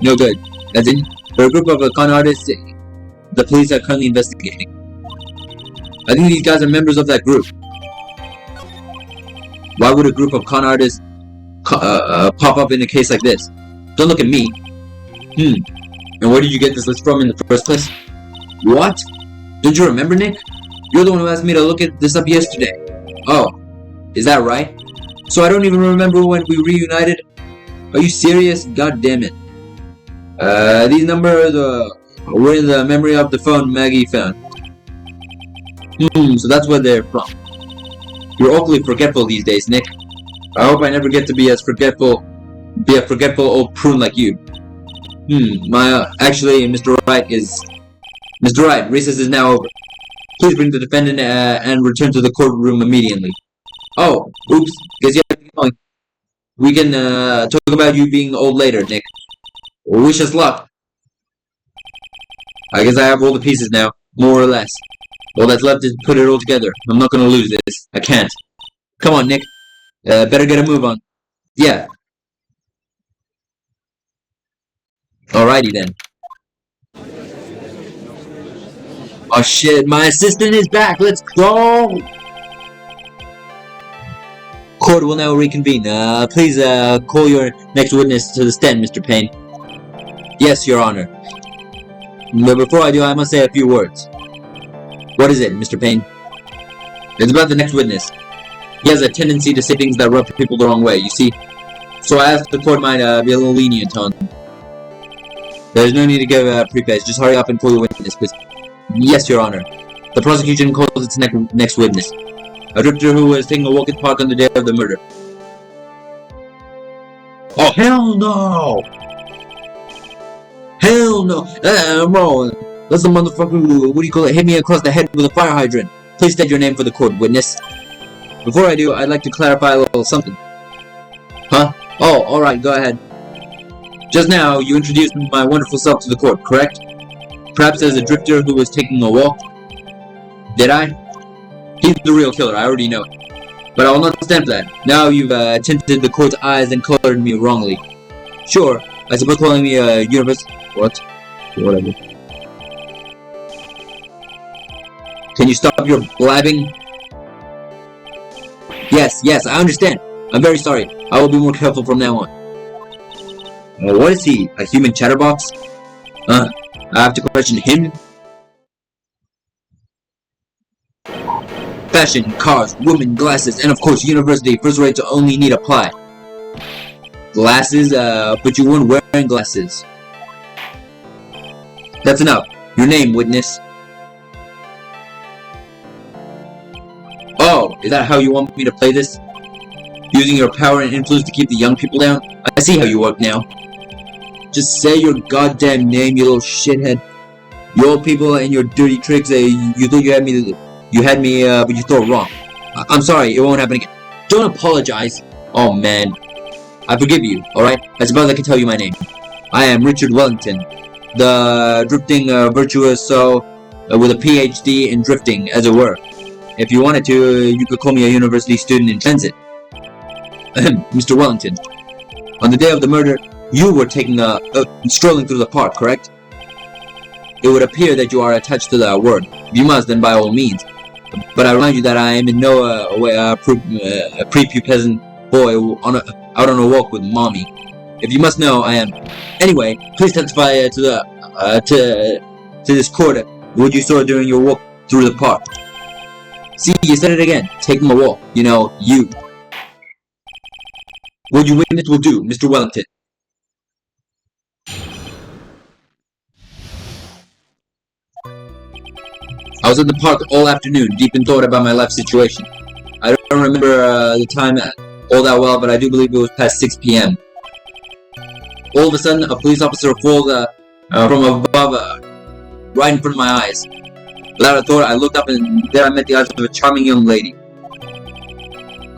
No good. As in, they're a group of con artists the police are currently investigating. I think these guys are members of that group. Why would a group of con artists pop up in a case like this? Don't look at me. And where did you get this list from in the first place? What? Don't you remember, Nick? You're the one who asked me to look at this up yesterday. Oh, is that right? So I don't even remember when we reunited? Are you serious? God damn it. These numbers were in the memory of the phone Maggie found. So that's where they're from. You're awfully forgetful these days, Nick. I hope I never get to be a forgetful old prune like you. Actually, Mr. Wright, recess is now over. Please bring the defendant and return to the courtroom immediately. Oh, oops, guess you have to get going. We can talk about you being old later, Nick. Wish us luck. I guess I have all the pieces now, more or less. All that's left is to put it all together. I'm not gonna lose this. I can't. Come on, Nick. Better get a move on. Yeah. Alrighty then. Oh shit, my assistant is back! Let's go! Court will now reconvene. Please call your next witness to the stand, Mr. Payne. Yes, Your Honor. But before I do, I must say a few words. What is it, Mr. Payne? It's about the next witness. He has a tendency to say things that rub people the wrong way, you see? So I asked the court might be a little lenient on. There's no need to give a preface. Just hurry up and pull your witness, please. Yes, Your Honor. The prosecution calls its next witness. A drifter who was taking a walk in the park on the day of the murder. Oh, hell no! Hell no! Bro, that's the motherfucker who, what do you call it, hit me across the head with a fire hydrant. Please state your name for the court, witness. Before I do, I'd like to clarify a little something. Huh? Oh, alright, go ahead. Just now, you introduced my wonderful self to the court, correct? Perhaps as a drifter who was taking a walk? Did I? He's the real killer, I already know it. But I will not stand for that. Now you've tinted the court's eyes and colored me wrongly. Sure, I suppose calling me a What? Whatever. Can you stop your blabbing? Yes, I understand. I'm very sorry. I will be more careful from now on. What is he? A human chatterbox? I have to question him? Fashion, cars, women, glasses, and of course university first rate to only need apply. Glasses? But you weren't wearing glasses. That's enough. Your name, witness. Oh, is that how you want me to play this? Using your power and influence to keep the young people down? I see how you work now. Just say your goddamn name, you little shithead. You old people and your dirty tricks, you thought you had me, but you thought wrong. I'm sorry, it won't happen again. Don't apologize. Oh man. I forgive you, alright? I suppose I can tell you my name. I am Richard Wellington, the drifting virtuoso with a PhD in drifting, as it were. If you wanted to, you could call me a university student in transit. Mr. Wellington, on the day of the murder, you were strolling through the park, correct? It would appear that you are attached to that word. If you must, then by all means. But I remind you that I am in no way a prepubescent boy out on a walk with mommy. If you must know, I am. Anyway, please testify to this court what you saw during your walk through the park. See, you said it again. Taking a walk. You know, you. What you witness will do, Mr. Wellington. I was at the park all afternoon, deep in thought about my life situation. I don't remember the time all that well, but I do believe it was past 6 p.m. All of a sudden, a police officer falls from above, right in front of my eyes. Without a thought, I looked up and there I met the eyes of a charming young lady.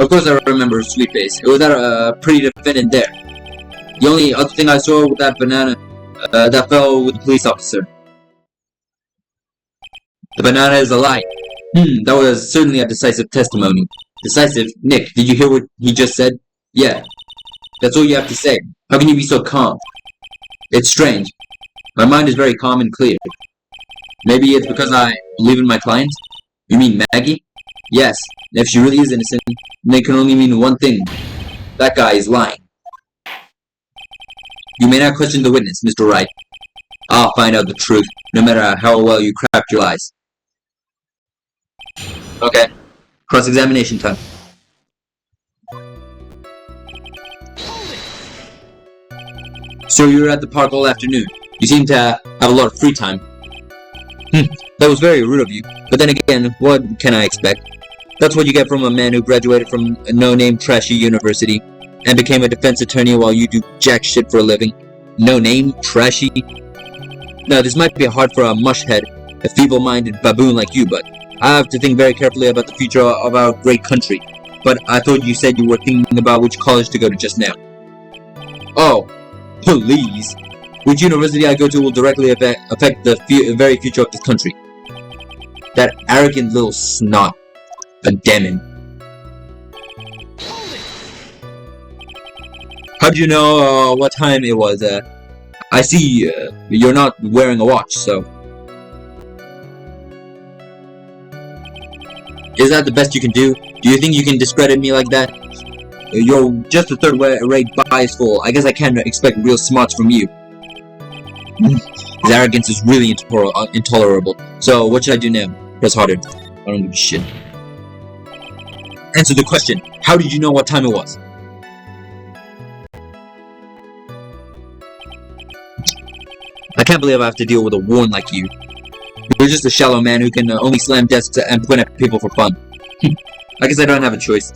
Of course I remember her sweet face. It was that pretty defendant there. The only other thing I saw was that banana that fell with the police officer. The banana is a lie. That was certainly a decisive testimony. Decisive? Nick, did you hear what he just said? Yeah. That's all you have to say. How can you be so calm? It's strange. My mind is very calm and clear. Maybe it's because I believe in my client? You mean Maggie? Yes. If she really is innocent, then it can only mean one thing. That guy is lying. You may not question the witness, Mr. Wright. I'll find out the truth, no matter how well you craft your lies. Okay. Cross-examination time. So you were at the park all afternoon. You seem to have a lot of free time. That was very rude of you. But then again, what can I expect? That's what you get from a man who graduated from a no-name trashy university and became a defense attorney while you do jack shit for a living. No-name? Trashy? Now, this might be hard for a mushhead, a feeble-minded baboon like you, but I have to think very carefully about the future of our great country. But I thought you said you were thinking about which college to go to just now. Oh, please. Which university I go to will directly affect the very future of this country. That arrogant little snot. A demon. How do you know what time it was? I see you're not wearing a watch, so... Is that the best you can do? Do you think you can discredit me like that? You're just a third-rate bias fool. I guess I can't expect real smarts from you. His arrogance is really intolerable. So, what should I do now? Press harder. I don't give a shit. Answer the question. How did you know what time it was? can't believe I have to deal with a worn like you. You're just a shallow man who can only slam desks and point at people for fun. I guess I don't have a choice.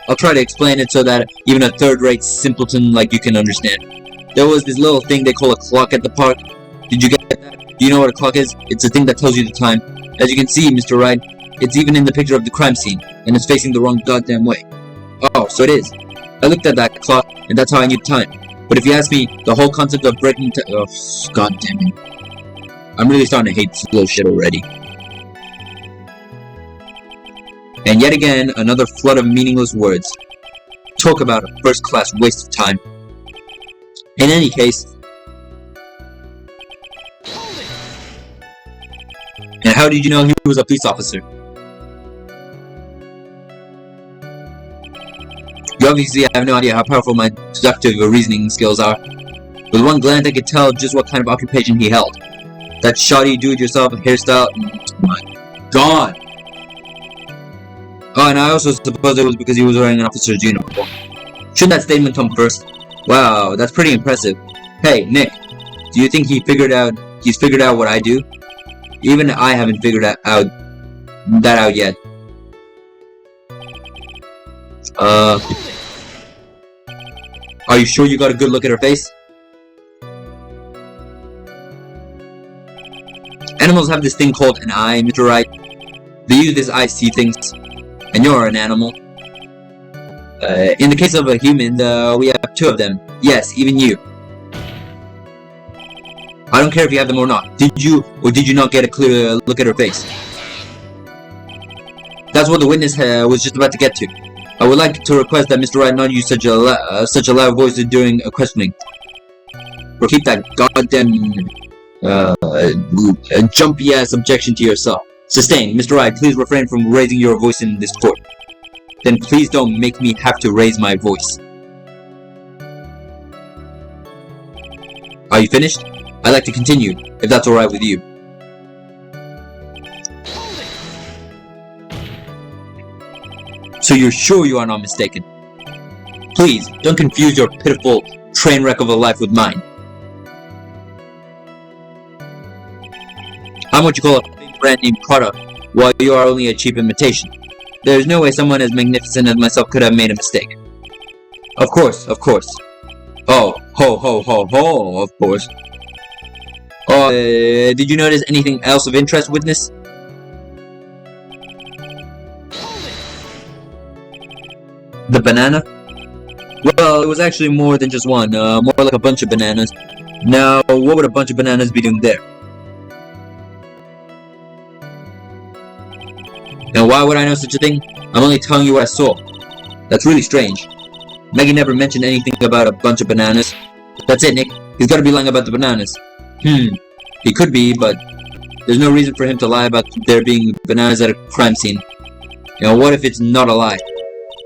I'll try to explain it so that even a third-rate simpleton like you can understand. There was this little thing they call a clock at the park. Did you get that? Do you know what a clock is? It's a thing that tells you the time. As you can see, Mr. Wright, it's even in the picture of the crime scene, and it's facing the wrong goddamn way. Oh, so it is. I looked at that clock, and that's how I knew time. But if you ask me, the whole concept of breaking time... Oh, god damn it. I'm really starting to hate this little shit already. And yet again, another flood of meaningless words. Talk about a first-class waste of time. In any case... And how did you know he was a police officer? You obviously have no idea how powerful my deductive reasoning skills are. With one glance I could tell just what kind of occupation he held. That shoddy do-it-yourself hairstyle... Oh my god! Oh, and I also suppose it was because he was wearing an officer's uniform. Shouldn't that statement come first? Wow, that's pretty impressive. Hey, Nick, do you think he's figured out what I do? Even I haven't figured that out yet. Are you sure you got a good look at her face? Animals have this thing called an eye, Mr. Wright. They use this eye to see things. And you're an animal. In the case of a human, we have two of them. Yes, even you. I don't care if you have them or not. Did you or did you not get a clear look at her face? That's what the witness was just about to get to. I would like to request that Mr. Wright not use such a loud voice during questioning. Or keep that goddamn jumpy ass objection to yourself. Sustained. Mr. Wright, please refrain from raising your voice in this court. Then please don't make me have to raise my voice. Are you finished? I'd like to continue, if that's alright with you. So you're sure you are not mistaken? Please, don't confuse your pitiful train wreck of a life with mine. I'm what you call a brand name product, while you are only a cheap imitation. There is no way someone as magnificent as myself could have made a mistake. Of course, of course. Oh, ho, of course. Oh, did you notice anything else of interest, witness? The banana? Well, it was actually more than just one, more like a bunch of bananas. Now, what would a bunch of bananas be doing there? Now, why would I know such a thing? I'm only telling you what I saw. That's really strange. Maggie never mentioned anything about a bunch of bananas. That's it, Nick. He's gotta be lying about the bananas. He could be, but there's no reason for him to lie about there being bananas at a crime scene. You know, what if it's not a lie?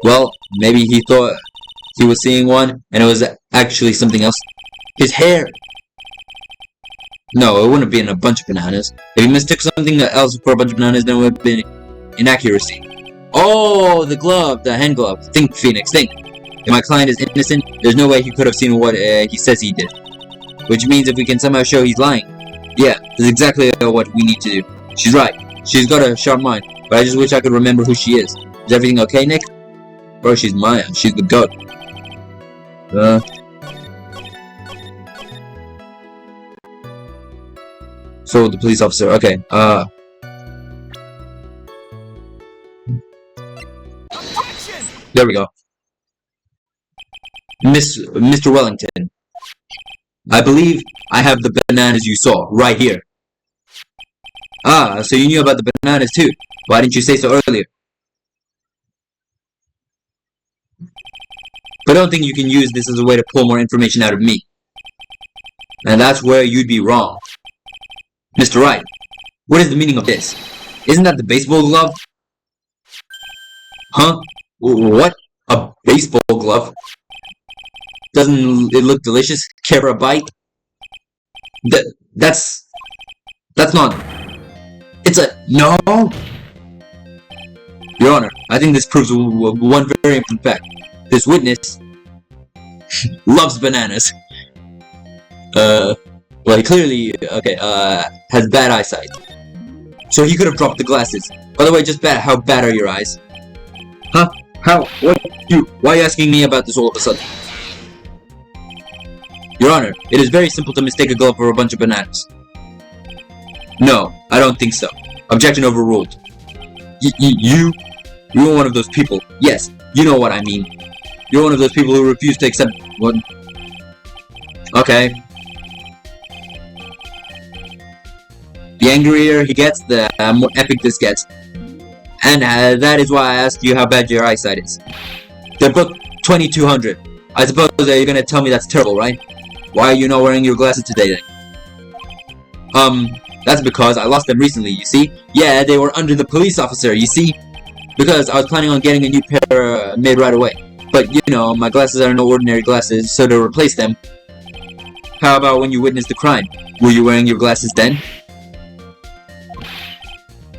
Well, maybe he thought he was seeing one, and it was actually something else. His hair! No, it wouldn't be in a bunch of bananas. If he mistook something else for a bunch of bananas, then it would have been inaccuracy. Oh, the glove, the hand glove. Think, Phoenix, think. If my client is innocent, there's no way he could have seen what he says he did. Which means if we can somehow show he's lying. Yeah, that's exactly what we need to do. She's right. She's got a sharp mind, but I just wish I could remember who she is. Is everything okay, Nick? Bro, she's Maya. She's the goat. So the police officer. Okay. Objection! There we go. Mr. Wellington. I believe I have the bananas you saw right here. Ah, so you knew about the bananas too. Why didn't you say so earlier? But I don't think you can use this as a way to pull more information out of me. And that's where you'd be wrong. Mr. Wright, what is the meaning of this? Isn't that the baseball glove? Huh? What? A baseball glove? Doesn't it look delicious? Care for a bite? That's not... It's a... No! Your Honor, I think this proves one very important fact. This witness loves bananas. Well, he clearly, has bad eyesight. So he could have dropped the glasses. By the way, just how bad are your eyes? Huh? How? What? Why are you asking me about this all of a sudden? Your Honor, it is very simple to mistake a glove for a bunch of bananas. No, I don't think so. Objection overruled. You are one of those people. Yes, you know what I mean. You're one of those people who refuse to accept what... Okay. The angrier he gets, the more epic this gets. And that is why I asked you how bad your eyesight is. They're both 2200. I suppose that you're gonna tell me that's terrible, right? Why are you not wearing your glasses today then? That's because I lost them recently, you see? Yeah, they were under the police officer, you see? Because I was planning on getting a new pair made right away. But, you know, my glasses are no ordinary glasses, so to replace them... How about when you witnessed the crime? Were you wearing your glasses then?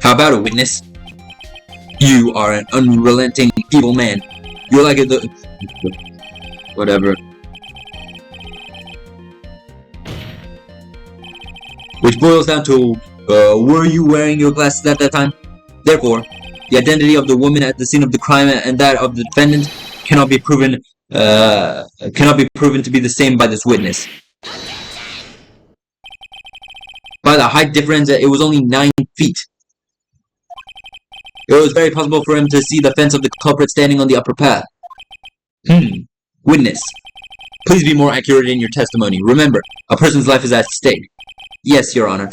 How about a witness? You are an unrelenting, evil man. You're like whatever. Which boils down to, were you wearing your glasses at that time? Therefore, the identity of the woman at the scene of the crime and that of the defendant cannot be proven to be the same by this witness. By the height difference, it was only 9 feet. It was very possible for him to see the fence of the culprit standing on the upper path. Witness. Please be more accurate in your testimony. Remember, a person's life is at stake. Yes, Your Honor.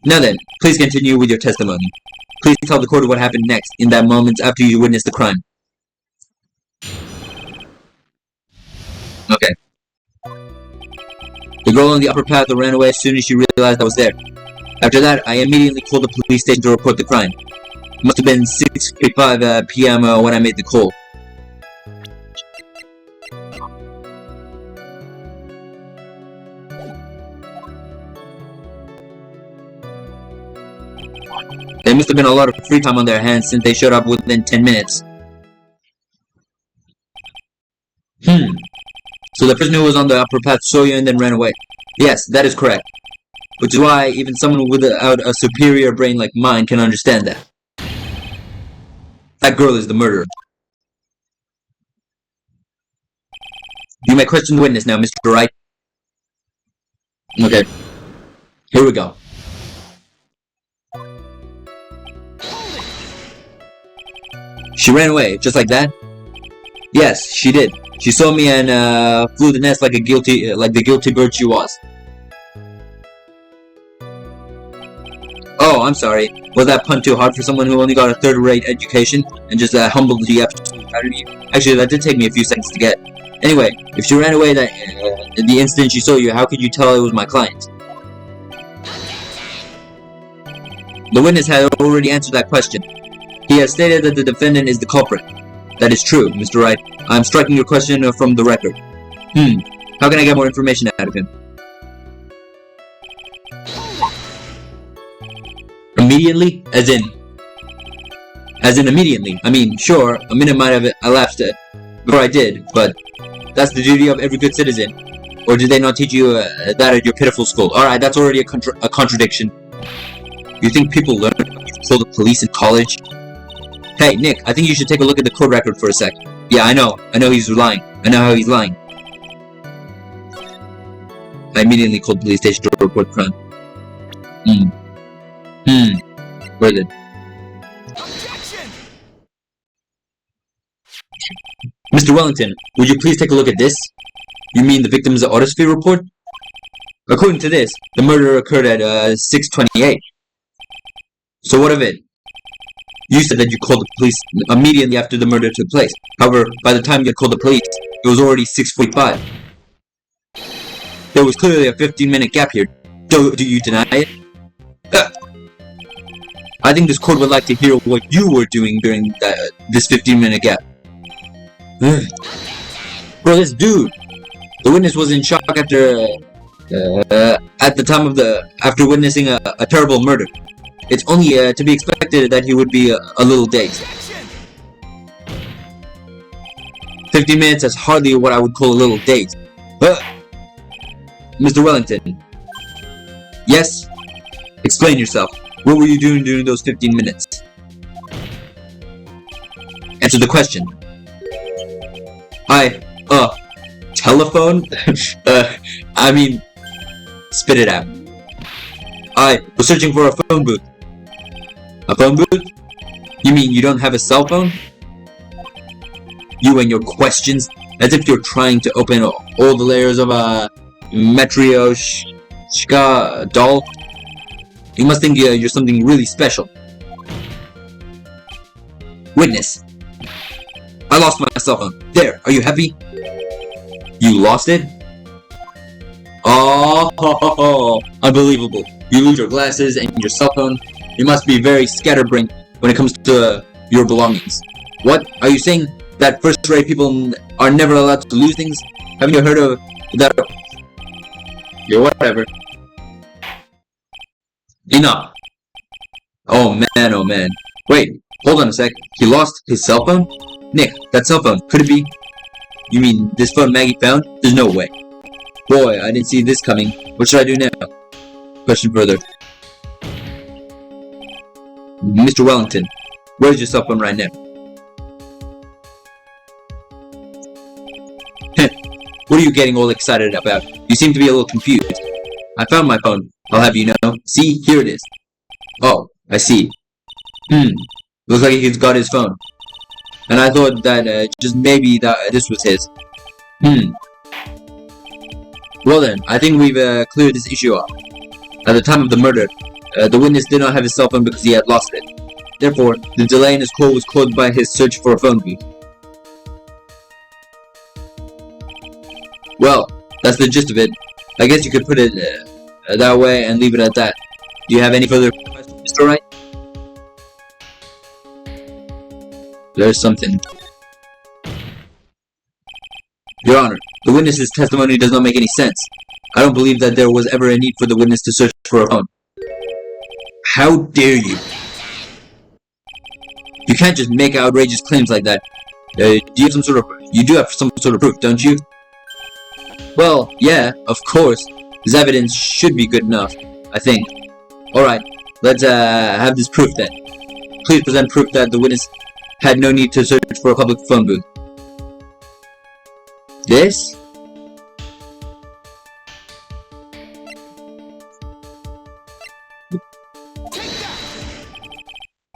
Now then, please continue with your testimony. Please tell the court what happened next, in that moment after you witnessed the crime. Okay. The girl on the upper path ran away as soon as she realized I was there. After that, I immediately called the police station to report the crime. It must have been 6:55 p.m. When I made the call. There must have been a lot of free time on their hands since they showed up within 10 minutes. So the person who was on the upper path saw you and then ran away. Yes, that is correct. Which is why even someone without a superior brain like mine can understand that. That girl is the murderer. You may question the witness now, Mr. Wright. Okay. Here we go. She ran away, just like that? Yes, she did. She saw me and flew the nest like the guilty bird she was. Oh, I'm sorry. Was that pun too hard for someone who only got a third-rate education and just humbled the absolute out of you? Actually, that did take me a few seconds to get. Anyway, if she ran away the instant she saw you, how could you tell it was my client? The witness had already answered that question. He has stated that the defendant is the culprit. That is true, Mr. Wright. I am striking your question from the record. How can I get more information out of him? Immediately? As in immediately. I mean, sure, a minute might have elapsed before I did, but that's the duty of every good citizen. Or did they not teach you that at your pitiful school? Alright, that's already a contradiction. You think people learn how to control the police in college? Hey, Nick, I think you should take a look at the court record for a sec. Yeah, I know he's lying. I know how he's lying. I immediately called the police station to report the crime. Where is it? Objection! Mr. Wellington, would you please take a look at this? You mean the victim's autopsy report? According to this, the murder occurred at 6:28. So what of it? You said that you called the police immediately after the murder took place. However, by the time you called the police, it was already 6:45. There was clearly a 15-minute gap here. Do you deny it? I think this court would like to hear what you were doing during this 15-minute gap. Bro, this dude! The witness was in shock after witnessing a terrible murder. It's only to be expected that he would be a little dazed. 50 minutes is hardly what I would call a little dazed. Mr. Wellington, Yes? Explain yourself. What were you doing during those 15 minutes? Answer the question. Telephone? I mean, spit it out. I was searching for a phone booth. A phone booth? You mean you don't have a cell phone? You and your questions, as if you're trying to open all the layers of a Matryoshka doll. You must think you're something really special. Witness. I lost my cell phone. There, are you happy? You lost it? Oh, unbelievable. You lose your glasses and your cell phone. You must be very scatterbrained when it comes to your belongings. What? Are you saying that first-rate people are never allowed to lose things? Haven't you heard of that? Yeah, whatever. Enough. Oh man, oh man. Wait, hold on a sec. He lost his cell phone? Nick, that cell phone, could it be? You mean this phone Maggie found? There's no way. Boy, I didn't see this coming. What should I do now? Question further. Mr. Wellington, where's your cell phone right now? What are you getting all excited about? You seem to be a little confused. I found my phone, I'll have you know. See, here it is. Oh, I see. Looks like he's got his phone. And I thought that just maybe that this was his. Well then, I think we've cleared this issue up. At the time of the murder, the witness did not have his cell phone because he had lost it. Therefore, the delay in his call was caused by his search for a phone booth. Well, that's the gist of it. I guess you could put it that way and leave it at that. Do you have any further questions, Mr. Wright? There's something. Your Honor, the witness's testimony does not make any sense. I don't believe that there was ever a need for the witness to search for a phone. How dare you? You can't just make outrageous claims like that. You do have some sort of proof, don't you? Well, yeah, of course. This evidence should be good enough, I think. Alright, let's have this proof then. Please present proof that the witness had no need to search for a public phone booth. This?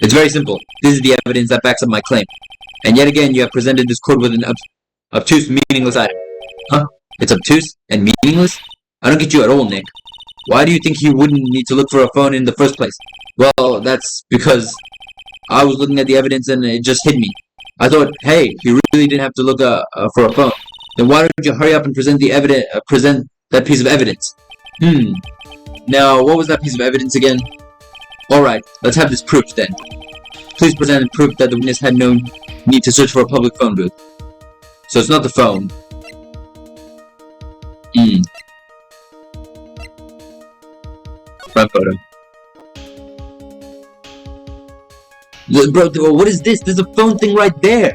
It's very simple. This is the evidence that backs up my claim. And yet again, you have presented this court with an obtuse, meaningless item. Huh? It's obtuse and meaningless? I don't get you at all, Nick. Why do you think he wouldn't need to look for a phone in the first place? Well, that's because I was looking at the evidence and it just hit me. I thought, hey, he really didn't have to look for a phone. Then why don't you hurry up and present the present that piece of evidence? Now, what was that piece of evidence again? Alright, let's have this proof then. Please present proof that the witness had no need to search for a public phone booth. So it's not the phone. Front photo. Bro, what is this? There's a phone thing right there.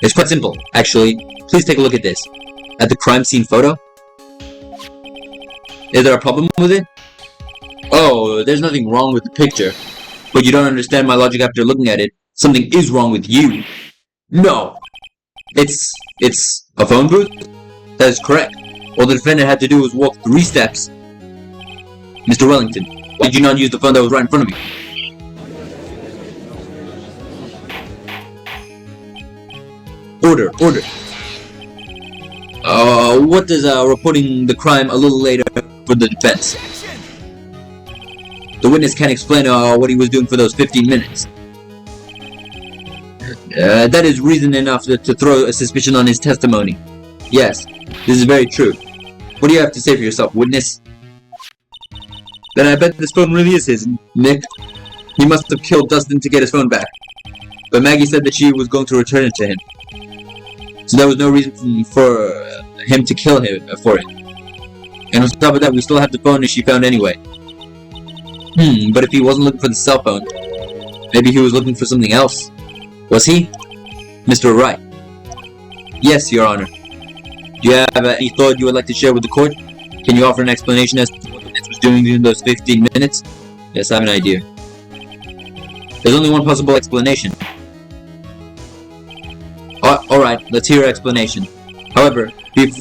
It's quite simple, actually. Please take a look at this. At the crime scene photo. Is there a problem with it? Oh, there's nothing wrong with the picture. But you don't understand my logic after looking at it. Something is wrong with you. No. It's a phone booth? That is correct. All the defendant had to do was walk 3 steps. Mr. Wellington, why did you not use the phone that was right in front of you? Order. What does reporting the crime a little later for the defense? The witness can't explain what he was doing for those 15 minutes. That is reason enough to throw a suspicion on his testimony. Yes, this is very true. What do you have to say for yourself, witness? Then I bet this phone really is his, Nick. He must have killed Dustin to get his phone back. But Maggie said that she was going to return it to him. So there was no reason for him to kill him for it. And on top of that, we still have the phone that she found anyway. But if he wasn't looking for the cell phone, maybe he was looking for something else. Was he? Mr. Wright. Yes, Your Honor. Do you have any thought you would like to share with the court? Can you offer an explanation as to what the witness was doing in those 15 minutes? Yes, I have an idea. There's only one possible explanation. Alright, let's hear your explanation. However, be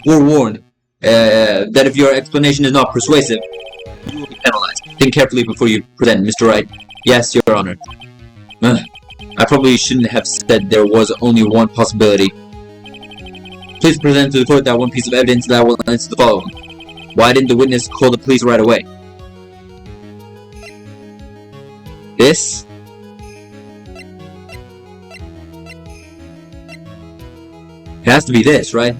forewarned that if your explanation is not persuasive, you will be penalized. Think carefully before you present, Mr. Wright. Yes, Your Honor. I probably shouldn't have said there was only one possibility. Please present to the court that one piece of evidence that will answer the following. Why didn't the witness call the police right away? This? It has to be this, right?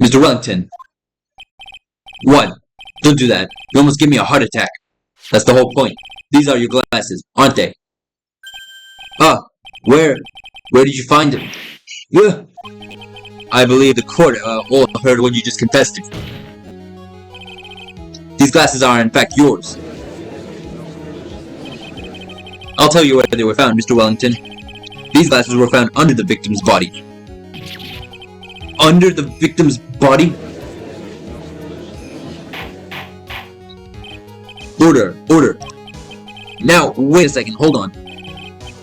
Mr. Wellington. What? Don't do that. You almost gave me a heart attack. That's the whole point. These are your glasses, aren't they? Ah, where did you find them? Ugh. I believe the court all heard what you just confessed to. These glasses are in fact yours. I'll tell you where they were found, Mr. Wellington. These glasses were found under the victim's body. Under the victim's body? Order. Now, wait a second, hold on.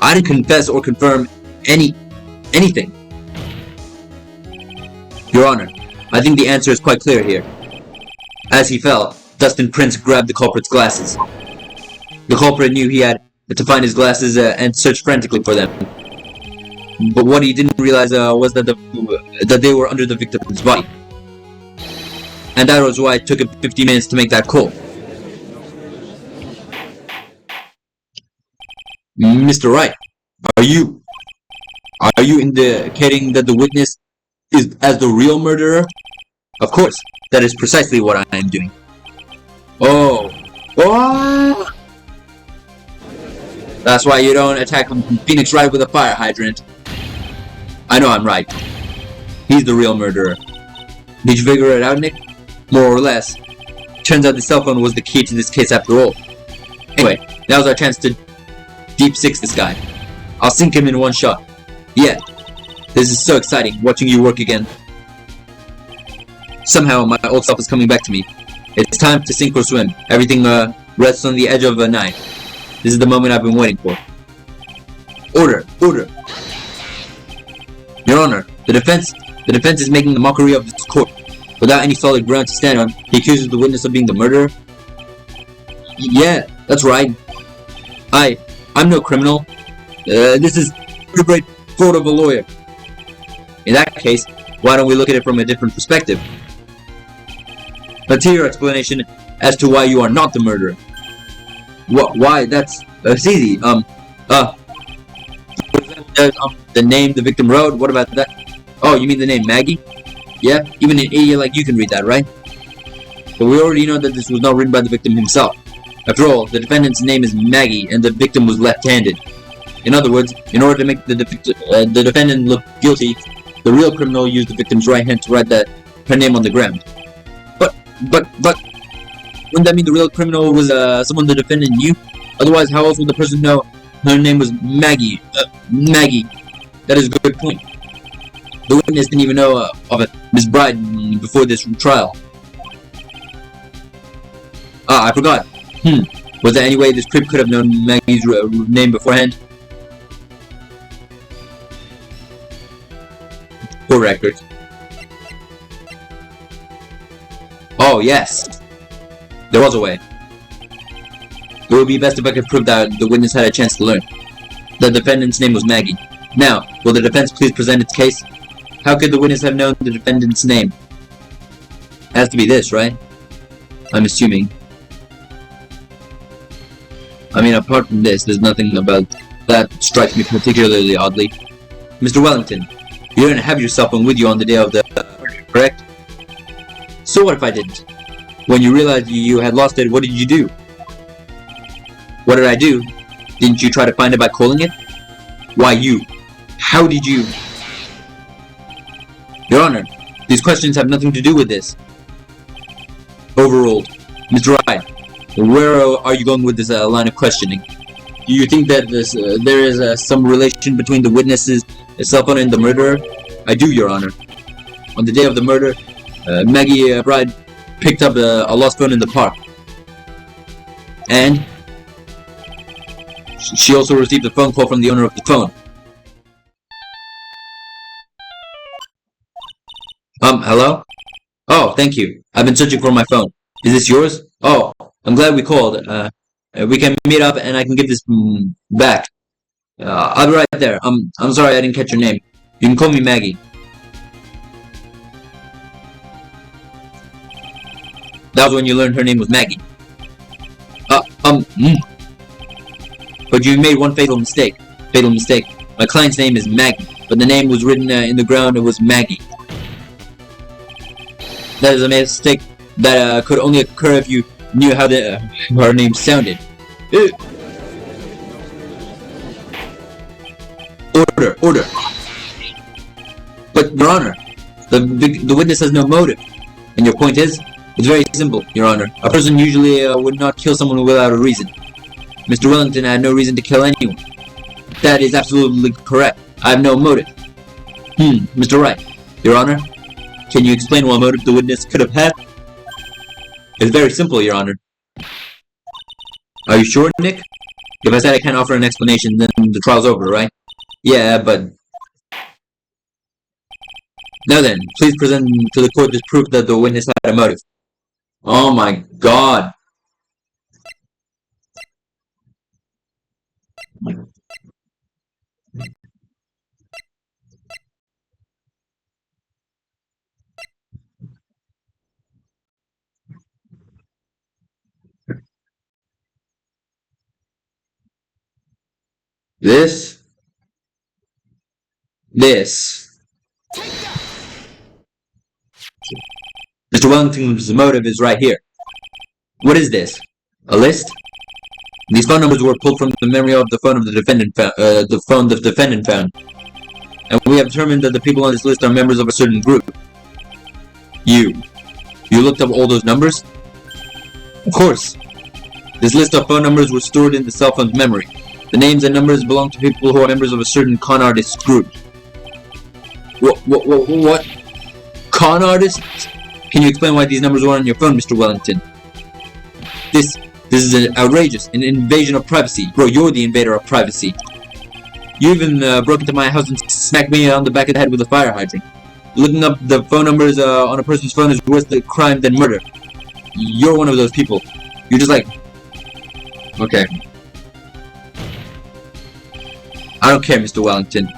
I didn't confess or confirm anything. Your Honor, I think the answer is quite clear here. As he fell, Dustin Prince grabbed the culprit's glasses. The culprit knew he had to find his glasses and search frantically for them. But what he didn't realize was that they were under the victim's body. And that was why it took him 50 minutes to make that call. Mr. Wright, are you indicating that the witness is as the real murderer? Of course, that is precisely what I am doing. Oh! That's why you don't attack Phoenix Wright with a fire hydrant. I know I'm right. He's the real murderer. Did you figure it out, Nick? More or less. Turns out the cell phone was the key to this case after all. Anyway, now's our chance to Deep Six this guy. I'll sink him in one shot. Yeah. This is so exciting, watching you work again. Somehow, my old self is coming back to me. It's time to sink or swim. Everything rests on the edge of a knife. This is the moment I've been waiting for. Order! Your Honor, the defense is making a mockery of this court. Without any solid ground to stand on, he accuses the witness of being the murderer. Yeah, that's right. I'm no criminal. This is a great fraud of a lawyer. In that case, why don't we look at it from a different perspective? Let's hear your explanation as to why you are not the murderer. Why? That's easy. The name the victim wrote. What about that? Oh, you mean the name Maggie? Yeah, even an idiot like you can read that, right? But we already know that this was not written by the victim himself. After all, the defendant's name is Maggie, and the victim was left-handed. In other words, in order to make the defendant look guilty, the real criminal used the victim's right hand to write her name on the ground. But, wouldn't that mean the real criminal was someone the defendant knew? Otherwise, how else would the person know her name was Maggie? Maggie. That is a good point. The witness didn't even know of it, Miss Bride, before this trial. Ah, I forgot. Was there any way this crib could have known Maggie's name beforehand? For record. Oh, yes. There was a way. It would be best if I could prove that the witness had a chance to learn. The defendant's name was Maggie. Now, will the defense please present its case? How could the witness have known the defendant's name? It has to be this, right? I'm assuming. I mean, apart from this, there's nothing about that strikes me particularly oddly. Mr. Wellington, you didn't have your cell phone with you on the day of the murder, correct? So what if I didn't? When you realized you had lost it, what did you do? What did I do? Didn't you try to find it by calling it? Why you? How did you? Your Honor, these questions have nothing to do with this. Overruled. Mr. Wright, where are you going with this line of questioning? Do you think that there is some relation between the witness's a cell phone in the murderer? I do, Your Honor. On the day of the murder, Maggie Wright picked up a lost phone in the park. And she also received a phone call from the owner of the phone. Hello? Oh, thank you. I've been searching for my phone. Is this yours? Oh, I'm glad we called. We can meet up and I can give this back. I'll be right there. I'm sorry I didn't catch your name. You can call me Maggie. That was when you learned her name was Maggie. But you made one fatal mistake. Fatal mistake. My client's name is Maggie, but the name was written in the ground. It was Maggie. That is a mistake that could only occur if you knew how her name sounded. Order, order. But, Your Honor, the witness has no motive. And your point is? It's very simple, Your Honor. A person usually would not kill someone without a reason. Mr. Wellington had no reason to kill anyone. That is absolutely correct. I have no motive. Mr. Wright, Your Honor, can you explain what motive the witness could have had? It's very simple, Your Honor. Are you sure, Nick? If I said I can't offer an explanation, then the trial's over, right? Yeah, but... Now then, please present to the court this proof that the witness had a motive. Oh my god. This. Mr. Wellington's motive is right here. What is this? A list? These phone numbers were pulled from the memory of the phone of the defendant found. And we have determined that the people on this list are members of a certain group. You looked up all those numbers? Of course. This list of phone numbers was stored in the cell phone's memory. The names and numbers belong to people who are members of a certain con artist group. What? Con artists? Can you explain why these numbers were on your phone, Mr. Wellington? This is outrageous, an invasion of privacy. Bro, you're the invader of privacy. You even broke into my house and smacked me on the back of the head with a fire hydrant. Looking up the phone numbers on a person's phone is worse the crime than murder. You're one of those people. You're just like... Okay. I don't care, Mr. Wellington.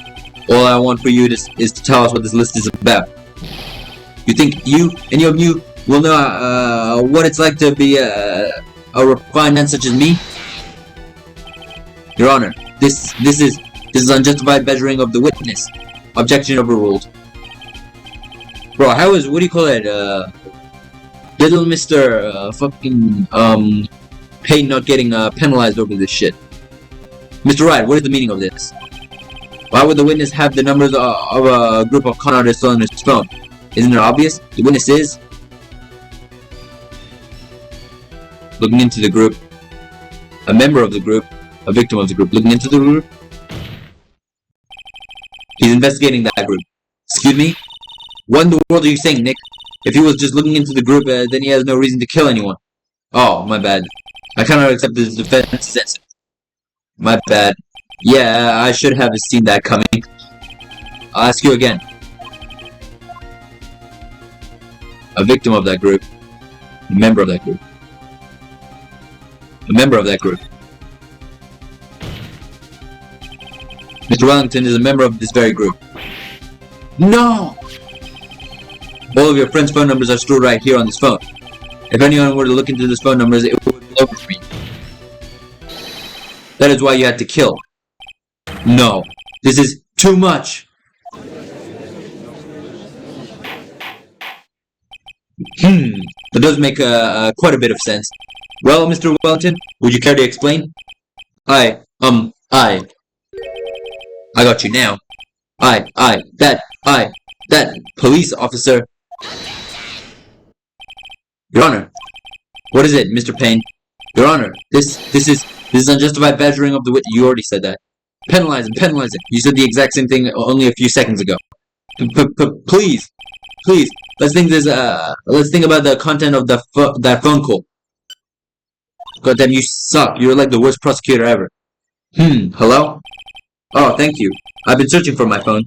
All I want for you is to tell us what this list is about. You think any of you will know what it's like to be a refined man such as me? Your Honor, this is unjustified badgering of the witness. Objection overruled. Bro, what do you call it? Little Mr. Fucking Payne not getting penalized over this shit. Mr. Wright, what is the meaning of this? Why would the witness have the numbers of a group of con artists on his phone? Isn't it obvious? The witness is looking into the group, a member of the group, a victim of the group. Looking into the group? He's investigating that group. Excuse me? What in the world are you saying, Nick? If he was just looking into the group, then he has no reason to kill anyone. Oh, my bad. I cannot accept this defense's answer. My bad. Yeah, I should have seen that coming. I'll ask you again. A victim of that group. A member of that group. A member of that group. Mr. Wellington is a member of this very group. No! All of your friends' phone numbers are stored right here on this phone. If anyone were to look into this phone numbers, it would be over for me. That is why you had to kill. No. This is too much. That does make quite a bit of sense. Well, Mr. Wellington, would you care to explain? I got you now. That police officer. Your Honor. What is it, Mr. Payne? Your Honor, this is unjustified badgering of the witness. You already said that. Penalize him, penalize him. You said the exact same thing only a few seconds ago. Please, please. Let's think about the content of that phone call. Goddamn, you suck. You're like the worst prosecutor ever. Hello? Oh, thank you. I've been searching for my phone.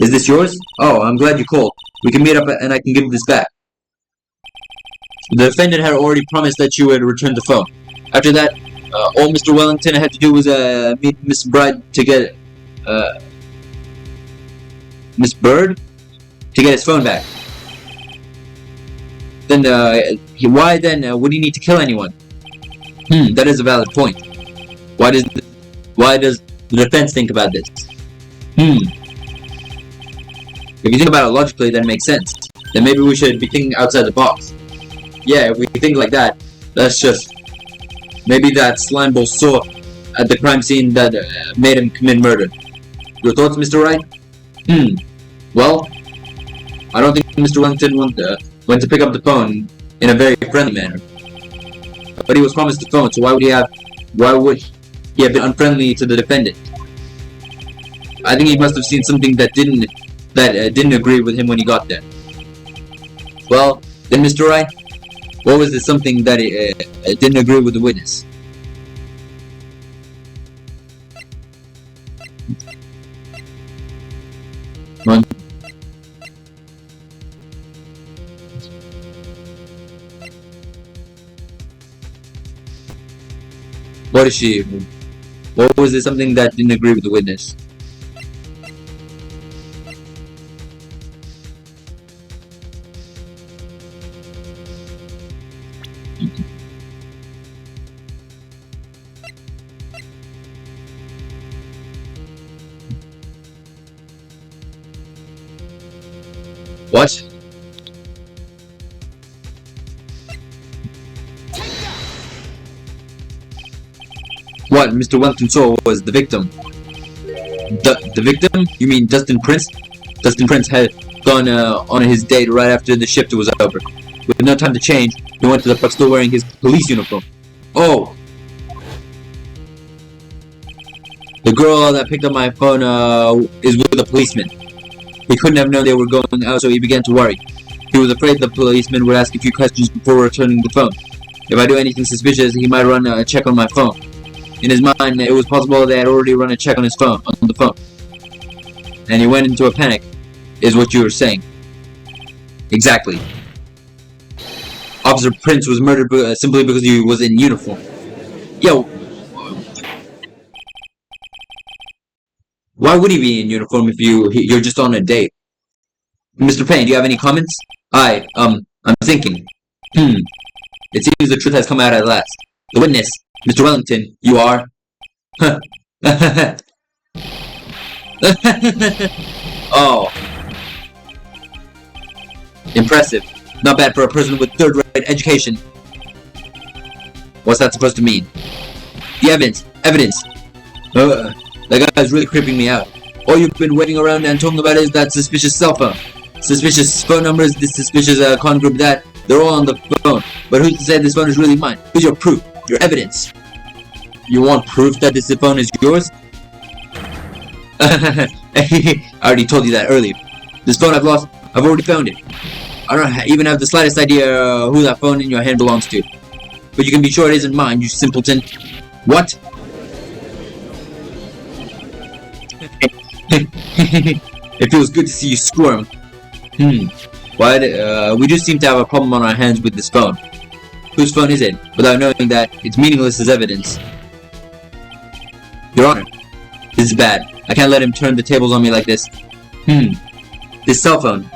Is this yours? Oh, I'm glad you called. We can meet up and I can give this back. The defendant had already promised that you would return the phone. After that, all Mr. Wellington had to do was meet Miss Bride to get Miss Bird to get his phone back. Then why then would he need to kill anyone? That is a valid point. Why does the defense think about this? If you think about it logically, then it makes sense. Then maybe we should be thinking outside the box. Yeah, if we think like that, that's just... Maybe that slimeball saw at the crime scene that made him commit murder. Your thoughts, Mr. Wright? Well, I don't think Mr. Wellington went to pick up the phone in a very friendly manner. But he was promised the phone, so why would he have been unfriendly to the defendant? I think he must have seen something that didn't agree with him when he got there. Well, then Mr. Wright, what was the something that didn't agree with the witness? Come on. What is she? What was it something that didn't agree with the witness? What? What Mr. Wellington saw was the victim. The victim? You mean Dustin Prince? Dustin Prince had gone on his date right after the shift was over. With no time to change, he went to the truck still wearing his police uniform. Oh! The girl that picked up my phone is with a policeman. He couldn't have known they were going out, so he began to worry. He was afraid the policeman would ask a few questions before returning the phone. If I do anything suspicious, he might run a check on my phone. In his mind, it was possible they had already run a check on his phone, on the phone. And he went into a panic, is what you were saying. Exactly. Officer Prince was murdered simply because he was in uniform. Yo. Why would he be in uniform if you're just on a date? Mr. Payne, do you have any comments? I'm thinking. It seems the truth has come out at last. The witness, Mr. Wellington, you are... Oh. Impressive. Not bad for a person with third-rate education. What's that supposed to mean? The evidence. Evidence. That guy's really creeping me out. All you've been waiting around and talking about is that suspicious cell phone. Suspicious phone numbers, this suspicious con group, that. They're all on the phone. But who's to say this phone is really mine? Who's your proof? Your evidence? You want proof that this phone is yours? I already told you that earlier. This phone I've lost, I've already found it. I don't even have the slightest idea who that phone in your hand belongs to. But you can be sure it isn't mine, you simpleton. What? It feels good to see you squirm. Why? We do seem to have a problem on our hands with this phone. Whose phone is it? Without knowing that, it's meaningless as evidence. Your Honor, this is bad. I can't let him turn the tables on me like this. This cell phone.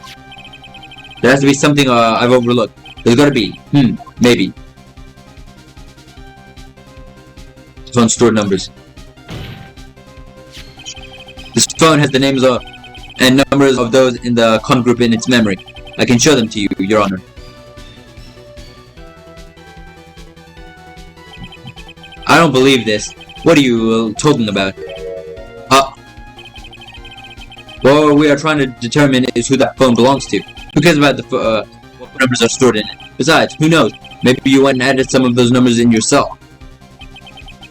There has to be something I've overlooked. There's gotta be. Maybe. This phone stored numbers. This phone has the names and numbers of those in the con group in its memory. I can show them to you, Your Honor. I don't believe this. What are you talking about? What we are trying to determine is who that phone belongs to. Who cares about what numbers are stored in it? Besides, who knows? Maybe you went and added some of those numbers in yourself.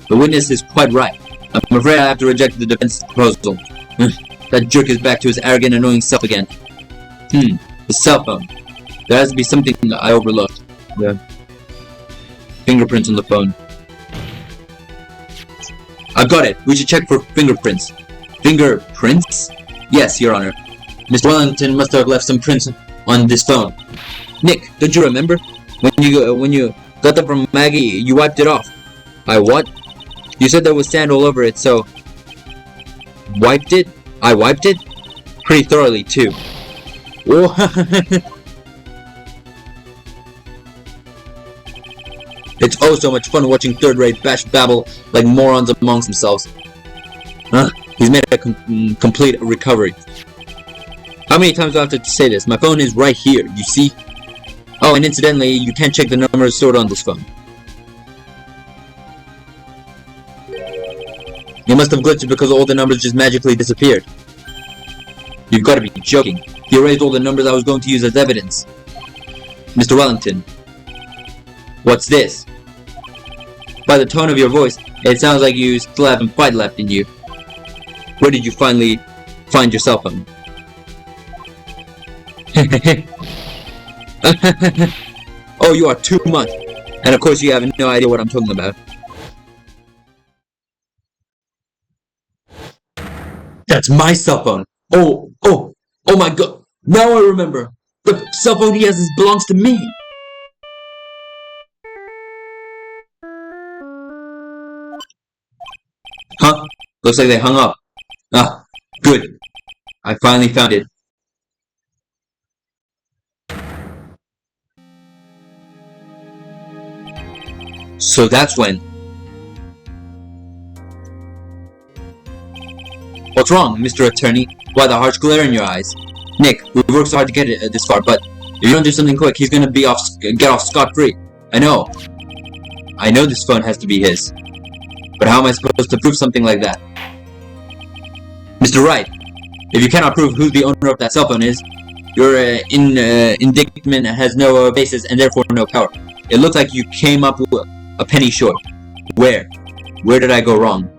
The witness is quite right. I'm afraid I have to reject the defense proposal. That jerk is back to his arrogant, annoying self again. The cell phone. There has to be something I overlooked. Yeah. Fingerprints on the phone. I've got it. We should check for fingerprints. Fingerprints? Yes, Your Honor. Mr. Wellington must have left some prints on this phone. Nick, don't you remember? When you got them from Maggie, you wiped it off. I what? You said there was sand all over it, so... Wiped it? I wiped it? Pretty thoroughly, too. Oh, it's oh so much fun watching third-rate bash babble like morons amongst themselves. He's made a complete recovery. How many times do I have to say this? My phone is right here, you see? Oh, and incidentally, you can't check the numbers stored on this phone. You must have glitched because all the numbers just magically disappeared. You've got to be joking. You erased all the numbers I was going to use as evidence. Mr. Wellington. What's this? By the tone of your voice, it sounds like you still have some fight left in you. Where did you finally find your cell phone? Oh, you are too much. And of course you have no idea what I'm talking about. That's my cell phone. Oh my god. Now I remember. The cell phone he has belongs to me. Huh? Looks like they hung up. Ah, good. I finally found it. So that's when. What's wrong, Mr. Attorney? Why the harsh glare in your eyes? Nick, we've worked so hard to get it this far, but if you don't do something quick, he's gonna get off scot-free. I know this phone has to be his. But how am I supposed to prove something like that? Mr. Wright, if you cannot prove who the owner of that cell phone is, your indictment has no basis and therefore no power. It looks like you came up a penny short. Where? Where did I go wrong?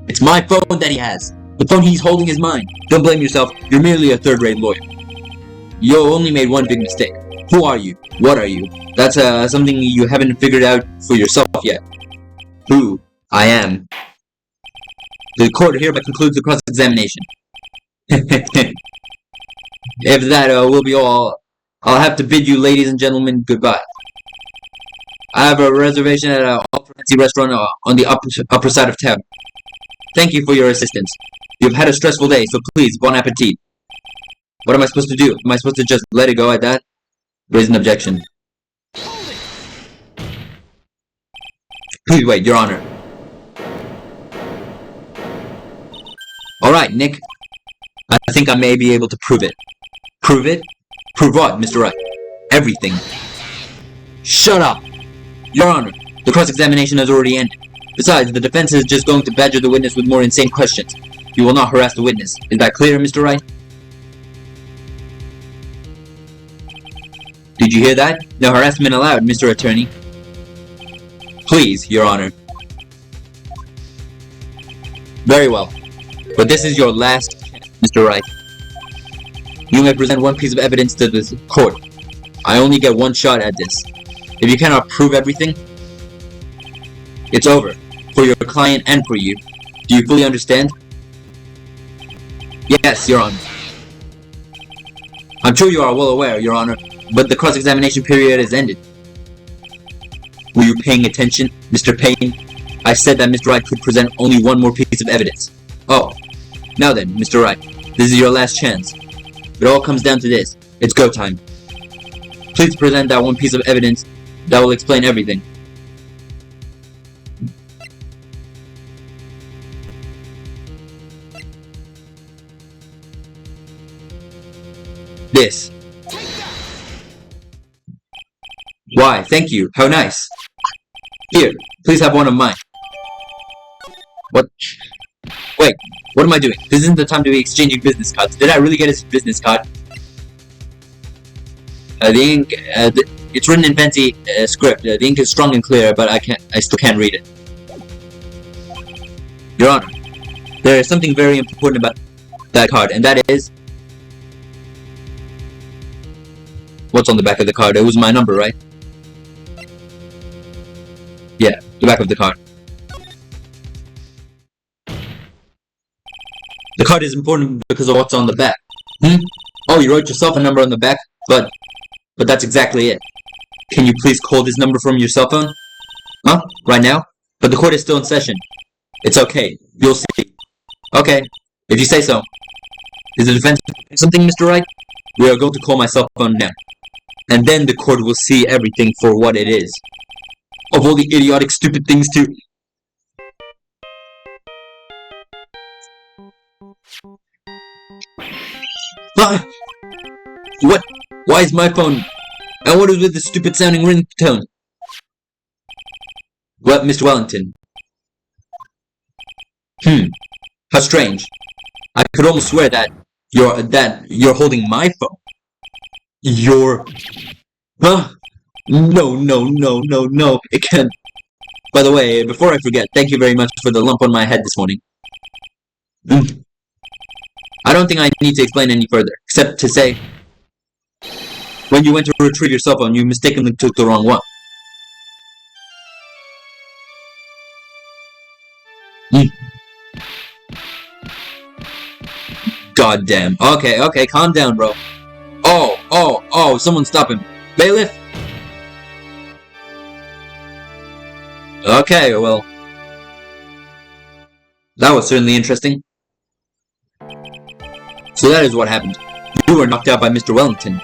It's my phone that he has. The phone he's holding is mine. Don't blame yourself. You're merely a third-rate lawyer. You only made one big mistake. Who are you? What are you? That's something you haven't figured out for yourself yet. Who I am. The court hereby concludes the cross-examination. If that will be all, I'll have to bid you, ladies and gentlemen, goodbye. I have a reservation at an all-fancy restaurant on the upper side of town. Thank you for your assistance. You've had a stressful day, so please, bon appetit. What am I supposed to do? Am I supposed to just let it go at that? Raise an objection. Please wait, Your Honor. Alright, Nick. I think I may be able to prove it. Prove it? Prove what, Mr. Wright? Everything. Shut up! Your Honor, the cross-examination has already ended. Besides, the defense is just going to badger the witness with more insane questions. You will not harass the witness. Is that clear, Mr. Wright? Did you hear that? No harassment allowed, Mr. Attorney. Please, Your Honor. Very well. But this is your last chance, Mr. Wright. You may present one piece of evidence to this court. I only get one shot at this. If you cannot prove everything, it's over. For your client and for you. Do you fully understand? Yes, Your Honor. I'm sure you are well aware, Your Honor, but the cross-examination period is ended. Were you paying attention, Mr. Payne? I said that Mr. Wright could present only one more piece of evidence. Oh. Now then, Mr. Wright, this is your last chance. It all comes down to this. It's go time. Please present that one piece of evidence that will explain everything. This. Why, thank you. How nice. Here, please have one of mine. What? Wait, what am I doing? This isn't the time to be exchanging business cards. Did I really get his business card? The ink, it's written in fancy script. The ink is strong and clear, but I still can't read it. Your Honor, there is something very important about that card, and that is... What's on the back of the card? It was my number, right? Yeah, the back of the card. The card is important because of what's on the back. Oh, you wrote yourself a number on the back? But that's exactly it. Can you please call this number from your cell phone? Huh? Right now? But the court is still in session. It's okay. You'll see. Okay. If you say so. Is the defense something, Mr. Wright? We are going to call my cell phone now. And then the court will see everything for what it is. Of all the idiotic, stupid things to... Ah! What? Why is my phone... And what is with the stupid sounding ringtone? What, Mr. Wellington? How strange. I could almost swear that you're holding my phone. Huh? No. It can't. By the way, before I forget, thank you very much for the lump on my head this morning. I don't think I need to explain any further, except to say, when you went to retrieve your cell phone, you mistakenly took the wrong one. Goddamn. Okay, calm down, bro. Oh, someone stop him. Bailiff? Okay, well. That was certainly interesting. So that is what happened. You were knocked out by Mr. Wellington.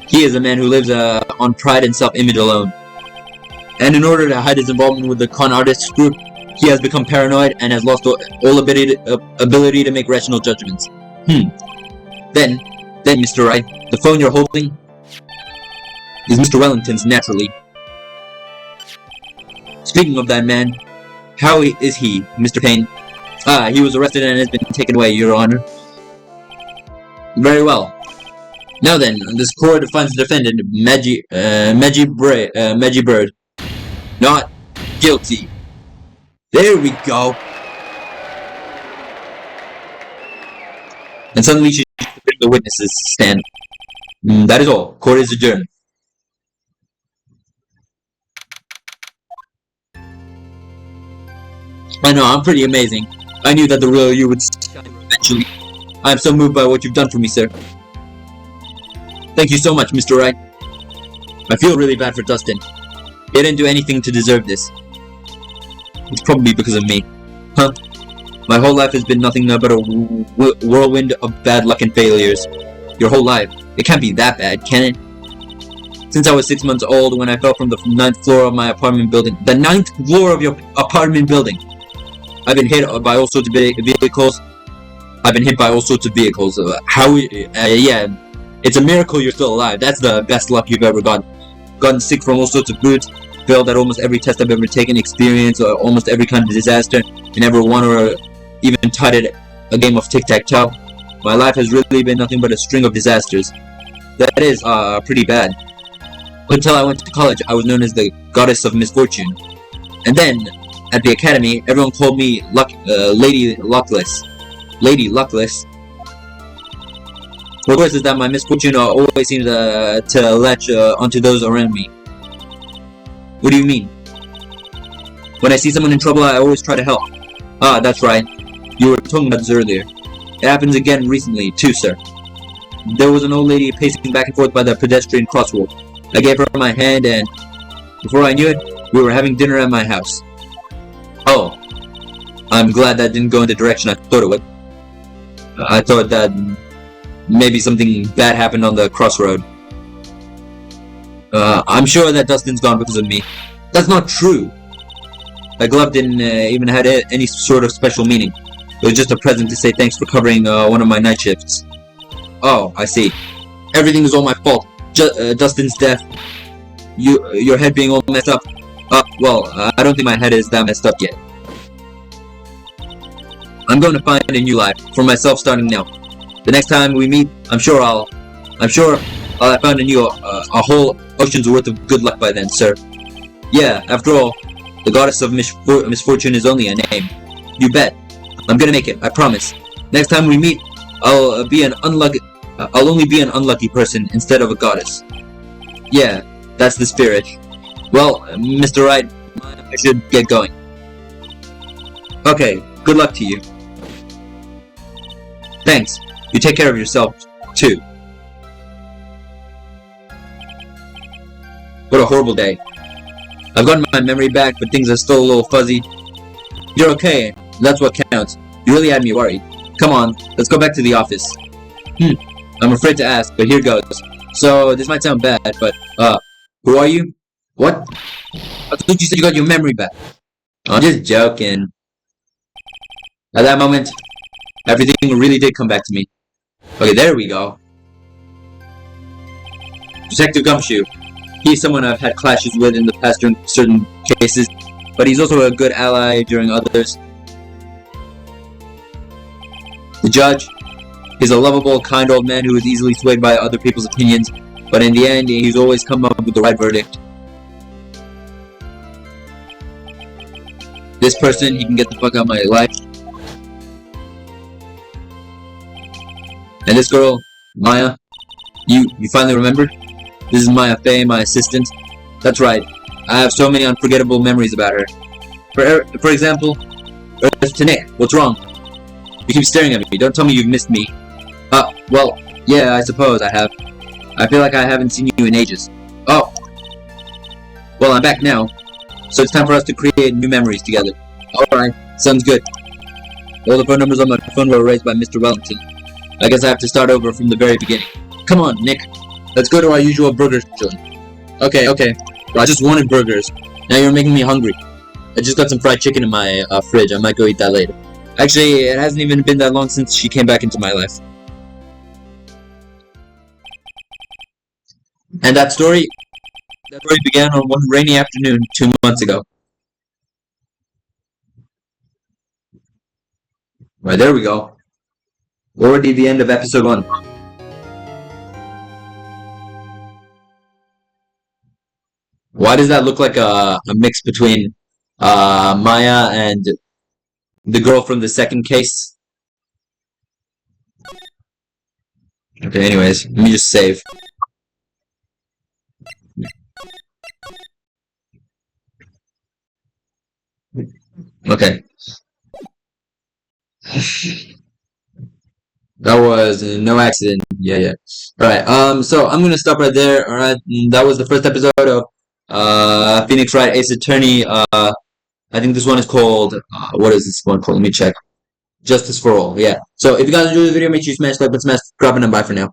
He is a man who lives on pride and self-image alone. And in order to hide his involvement with the con artists group, he has become paranoid and has lost all ability to make rational judgments. Then, Mr. Wright, the phone you're holding is Mr. Wellington's, naturally. Speaking of that man, how is he, Mr. Payne? He was arrested and has been taken away, Your Honor. Very well. Now then, this court finds the defendant, Maggie Bird, not guilty. There we go. And suddenly she took the witnesses stand. That is all. Court is adjourned. I know, I'm pretty amazing. I knew that the real you would shine eventually. I am so moved by what you've done for me, sir. Thank you so much, Mr. Wright. I feel really bad for Dustin. He didn't do anything to deserve this. It's probably because of me. Huh? My whole life has been nothing but a whirlwind of bad luck and failures. Your whole life. It can't be that bad, can it? Since I was 6 months old when I fell from the 9th floor of my apartment building. The 9th floor of your apartment building! I've been hit by all sorts of vehicles. Yeah. It's a miracle you're still alive. That's the best luck you've ever gotten. Gotten sick from all sorts of foods. Failed at almost every test I've ever taken. Experienced almost every kind of disaster. And never won or even tied a game of tic-tac-toe. My life has really been nothing but a string of disasters. That is, pretty bad. Until I went to college, I was known as the Goddess of Misfortune. And then, at the academy, everyone called me Lady Luckless. Lady Luckless? What worse is that my misfortune always seems to latch onto those around me. What do you mean? When I see someone in trouble, I always try to help. Ah, that's right. You were talking about this earlier. It happens again recently, too, sir. There was an old lady pacing back and forth by the pedestrian crosswalk. I gave her my hand and, before I knew it, we were having dinner at my house. Oh. I'm glad that didn't go in the direction I thought it would. I thought that maybe something bad happened on the crossroad. I'm sure that Dustin's gone because of me. That's not true. That glove didn't even have any sort of special meaning. It was just a present to say thanks for covering one of my night shifts. Oh, I see. Everything is all my fault. Dustin's death. Your head being all messed up. Well, I don't think my head is that messed up yet. I'm going to find a new life for myself starting now. The next time we meet, I'm sure I'll have found a whole ocean's worth of good luck by then, sir. Yeah, after all, the Goddess of Misfortune is only a name. You bet. I'm gonna make it, I promise. Next time we meet, I'll be an unlucky. I'll only be an unlucky person instead of a goddess. Yeah, that's the spirit. Well, Mr. Wright, I should get going. Okay, good luck to you. Thanks. You take care of yourself, too. What a horrible day. I've gotten my memory back, but things are still a little fuzzy. You're okay. That's what counts. You really had me worried. Come on, let's go back to the office. I'm afraid to ask, but here goes. So, this might sound bad, but, who are you? What? I thought you said you got your memory back. I'm just joking. At that moment, everything really did come back to me. Okay, there we go. Detective Gumshoe. He's someone I've had clashes with in the past during certain cases, but he's also a good ally during others. The judge. He's a lovable, kind old man who is easily swayed by other people's opinions, but in the end, he's always come up with the right verdict. This person, he can get the fuck out of my life. And this girl, Maya, you finally remembered? This is Maya Fey, my assistant. That's right, I have so many unforgettable memories about her. For example, to Nick, what's wrong? You keep staring at me, don't tell me you've missed me. Well, yeah, I suppose I have. I feel like I haven't seen you in ages. Oh. Well, I'm back now. So it's time for us to create new memories together. Alright, sounds good. All the phone numbers on my phone were erased by Mr. Wellington. I guess I have to start over from the very beginning. Come on, Nick. Let's go to our usual burger joint. Okay. Well, I just wanted burgers. Now you're making me hungry. I just got some fried chicken in my fridge. I might go eat that later. Actually, it hasn't even been that long since she came back into my life. And that story began on one rainy afternoon 2 months ago. Right, there we go. Already the end of episode 1. Why does that look like a mix between Maya and the girl from the second case? Okay, anyways, let me just save. Okay. That was no accident. Yeah. Alright, so I'm gonna stop right there. Alright, that was the first episode of Phoenix Wright Ace Attorney. I think this one is called, what is this one called? Let me check. Justice for All, yeah. So if you guys enjoyed the video, make sure you smash like button, smash subscribe, and bye for now.